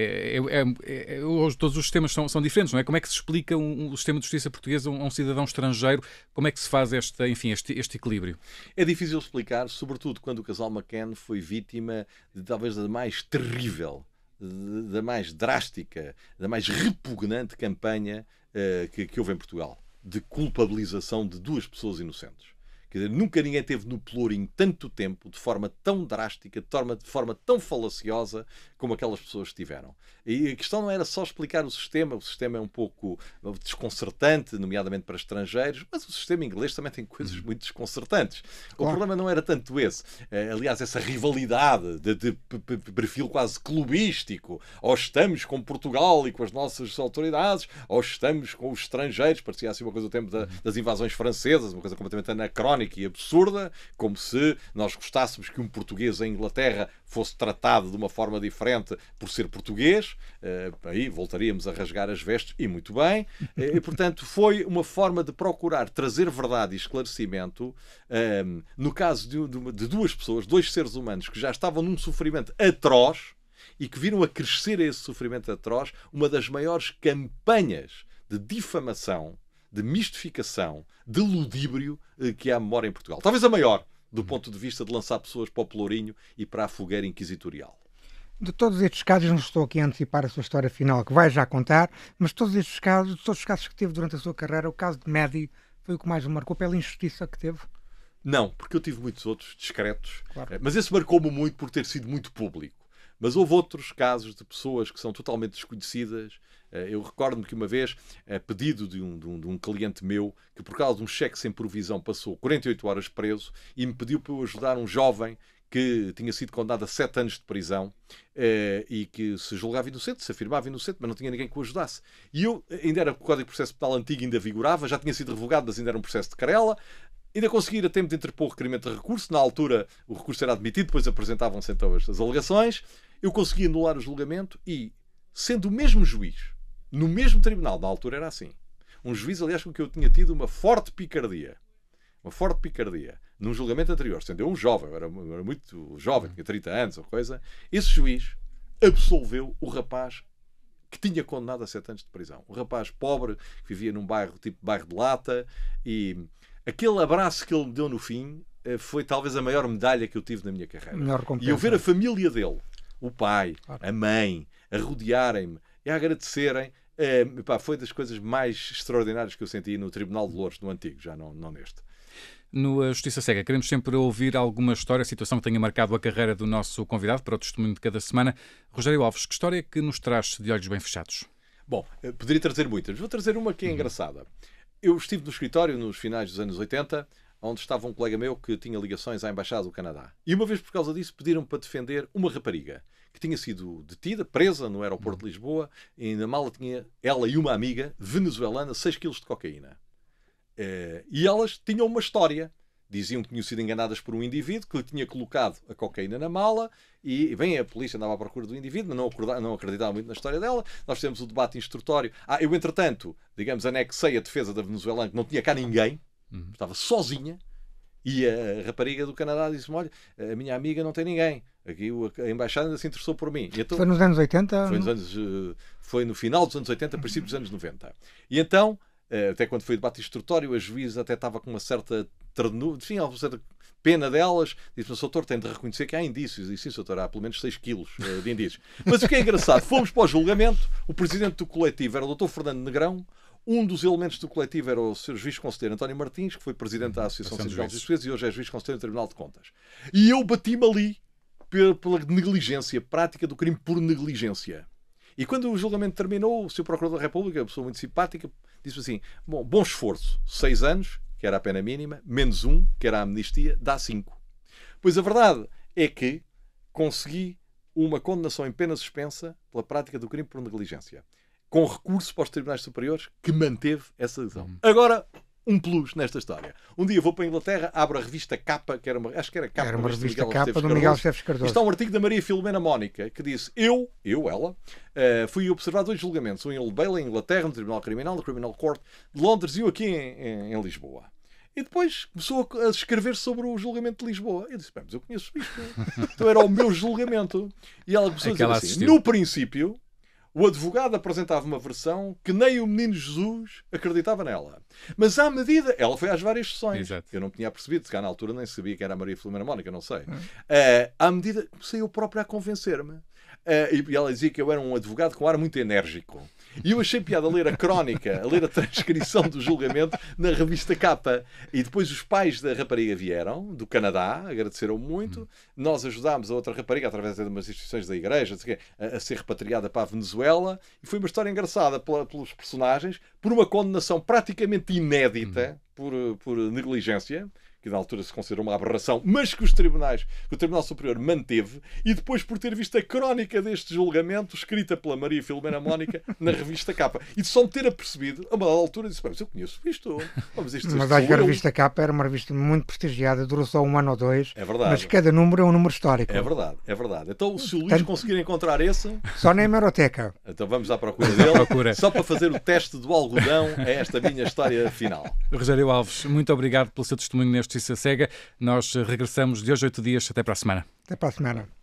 Speaker 1: hoje todos os sistemas são diferentes, não é? Como é que se explica o sistema de justiça português a um cidadão estrangeiro? Como é que se faz este equilíbrio?
Speaker 3: É difícil explicar, sobretudo quando o casal McCann foi vítima de talvez da mais terrível, da mais drástica, da mais repugnante campanha que houve em Portugal, de culpabilização de duas pessoas inocentes. Quer dizer, nunca ninguém teve no pelourinho tanto tempo, de forma tão drástica, de forma tão falaciosa como aquelas pessoas tiveram. E a questão não era só explicar o sistema é um pouco desconcertante, nomeadamente para estrangeiros, mas o sistema inglês também tem coisas muito desconcertantes. O problema não era tanto esse. Aliás, essa rivalidade de perfil quase clubístico, ou estamos com Portugal e com as nossas autoridades, ou estamos com os estrangeiros, parecia assim uma coisa do tempo das invasões francesas, uma coisa completamente anacrónica e absurda, como se nós gostássemos que um português em Inglaterra fosse tratado de uma forma diferente por ser português. Aí voltaríamos a rasgar as vestes, e muito bem. E, portanto, foi uma forma de procurar trazer verdade e esclarecimento no caso de duas pessoas, dois seres humanos que já estavam num sofrimento atroz e que viram a crescer esse sofrimento atroz, uma das maiores campanhas de difamação, de mistificação, de ludíbrio que há memória em Portugal. Talvez a maior, do ponto de vista de lançar pessoas para o pelourinho e para a fogueira inquisitorial.
Speaker 2: De todos estes casos, não estou aqui a antecipar a sua história final, que vai já contar, mas todos os casos que teve durante a sua carreira, o caso de Medi foi o que mais o marcou pela injustiça que teve?
Speaker 3: Não, porque eu tive muitos outros discretos,
Speaker 2: Claro.
Speaker 3: Mas esse marcou-me muito por ter sido muito público. Mas houve outros casos de pessoas que são totalmente desconhecidas. Eu recordo-me que uma vez, a pedido de um cliente meu, que por causa de um cheque sem provisão passou 48 horas preso e me pediu para eu ajudar um jovem que tinha sido condenado a 7 anos de prisão e que se julgava inocente, se afirmava inocente, mas não tinha ninguém que o ajudasse. E eu, ainda era o Código de Processo Penal antigo, ainda vigorava, já tinha sido revogado, mas ainda era um processo de querela. Ainda consegui ir a tempo de interpor o requerimento de recurso. Na altura, o recurso era admitido, depois apresentavam-se então as alegações. Eu consegui anular o julgamento e, sendo o mesmo juiz, no mesmo tribunal, na altura era assim, um juiz, aliás, com que eu tinha tido uma forte picardia, num julgamento anterior, sendo eu um jovem, eu era muito jovem, tinha 30 anos ou coisa, esse juiz absolveu o rapaz que tinha condenado a 7 anos de prisão. Um rapaz pobre, que vivia num bairro, tipo bairro de Lata, e aquele abraço que ele me deu no fim foi talvez a maior medalha que eu tive na minha carreira. E eu ver a família dele, o pai, a mãe, a rodearem-me e a agradecerem, foi das coisas mais extraordinárias que eu senti no Tribunal de Louros, no antigo, já não neste.
Speaker 1: No Justiça Cega, queremos sempre ouvir alguma história, situação que tenha marcado a carreira do nosso convidado para o testemunho de cada semana. Rogério Alves, que história é que nos traz de olhos bem fechados?
Speaker 3: Bom, poderia trazer muitas. Vou trazer uma que é engraçada. Eu estive no escritório nos finais dos anos 80, onde estava um colega meu que tinha ligações à Embaixada do Canadá. E uma vez, por causa disso, pediram-me para defender uma rapariga que tinha sido detida, presa no aeroporto de Lisboa, e na mala tinha ela e uma amiga venezuelana 6 quilos de cocaína. E elas tinham uma história. Diziam que tinham sido enganadas por um indivíduo que lhe tinha colocado a cocaína na mala e vem a polícia, andava à procura do indivíduo, mas não acreditava muito na história dela. Nós fizemos o debate instrutório. Eu, entretanto, digamos, anexei a defesa da venezuelana, que não tinha cá ninguém, estava sozinha, e a rapariga do Canadá disse-me, olha, a minha amiga não tem ninguém. Aqui a embaixada ainda se interessou por mim. Então,
Speaker 2: foi nos anos 80?
Speaker 3: Foi no final dos anos 80, princípio dos anos 90. E então, até quando foi o debate instrutório, a juíza até estava com uma certa ternura, enfim, uma certa pena delas, disse-me, doutor, tem de reconhecer que há indícios. E sim, doutor, há pelo menos 6 quilos de indícios. Mas o que é engraçado, fomos para o julgamento, o presidente do coletivo era o doutor Fernando Negrão, um dos elementos do coletivo era o Sr. Juiz Conselheiro António Martins, que foi presidente da Associação Sindical dos Juízes e hoje é Juiz Conselheiro do Tribunal de Contas. E eu bati-me ali pela negligência, prática do crime por negligência. E quando o julgamento terminou, o Sr. Procurador da República, uma pessoa muito simpática, disse assim, bom esforço, 6 anos, que era a pena mínima, menos 1, que era a amnistia, dá 5. Pois a verdade é que consegui uma condenação em pena suspensa pela prática do crime por negligência, com recurso para os tribunais superiores, que manteve essa decisão. Agora, um plus nesta história. Um dia vou para a Inglaterra, abro a revista Capa, que era uma
Speaker 2: revista Capa do Miguel Esteves Cardoso.
Speaker 3: Está um artigo da Maria Filomena Mónica, que disse, ela, fui observar 2 julgamentos, um em Old Bailey, em Inglaterra, no Tribunal Criminal, no Criminal Court de Londres, e eu aqui em Lisboa. E depois começou a escrever sobre o julgamento de Lisboa. Eu disse, mas eu conheço isto. Então era o meu julgamento. E ela começou a dizer assim, no princípio, o advogado apresentava uma versão que nem o menino Jesus acreditava nela. Mas à medida... Ela foi às várias sessões.
Speaker 1: Exato.
Speaker 3: Eu não tinha percebido, se cá na altura nem sabia que era a Maria Filomena Mónica, não sei. À medida... Comecei eu próprio a convencer-me. E ela dizia que eu era um advogado com ar muito enérgico. E eu achei piada a ler a crónica, a ler a transcrição do julgamento na revista Capa. E depois os pais da rapariga vieram, do Canadá, agradeceram muito. Nós ajudámos a outra rapariga, através de umas instituições da igreja, a ser repatriada para a Venezuela. E foi uma história engraçada pelos personagens, por uma condenação praticamente inédita por negligência, que na altura se considerou uma aberração, mas que o Tribunal Superior manteve, e depois por ter visto a crónica deste julgamento, escrita pela Maria Filomena Mónica, na revista Capa. E de só me ter apercebido, a uma dada altura, disse, mas eu conheço isto. Mas
Speaker 2: acho que a revista Capa era uma revista muito prestigiada, durou só 1 ano ou 2,
Speaker 3: é verdade.
Speaker 2: Mas cada número é um número histórico.
Speaker 3: É verdade, é verdade. Então, se o Luís conseguir encontrar esse...
Speaker 2: Só na hemeroteca.
Speaker 3: Então vamos à procura dele, só para fazer o teste do algodão, é esta minha história final.
Speaker 1: Rogério Alves, muito obrigado pelo seu testemunho neste Justiça Cega. Nós regressamos de hoje a 8 dias. Até para a semana.
Speaker 2: Até para a semana.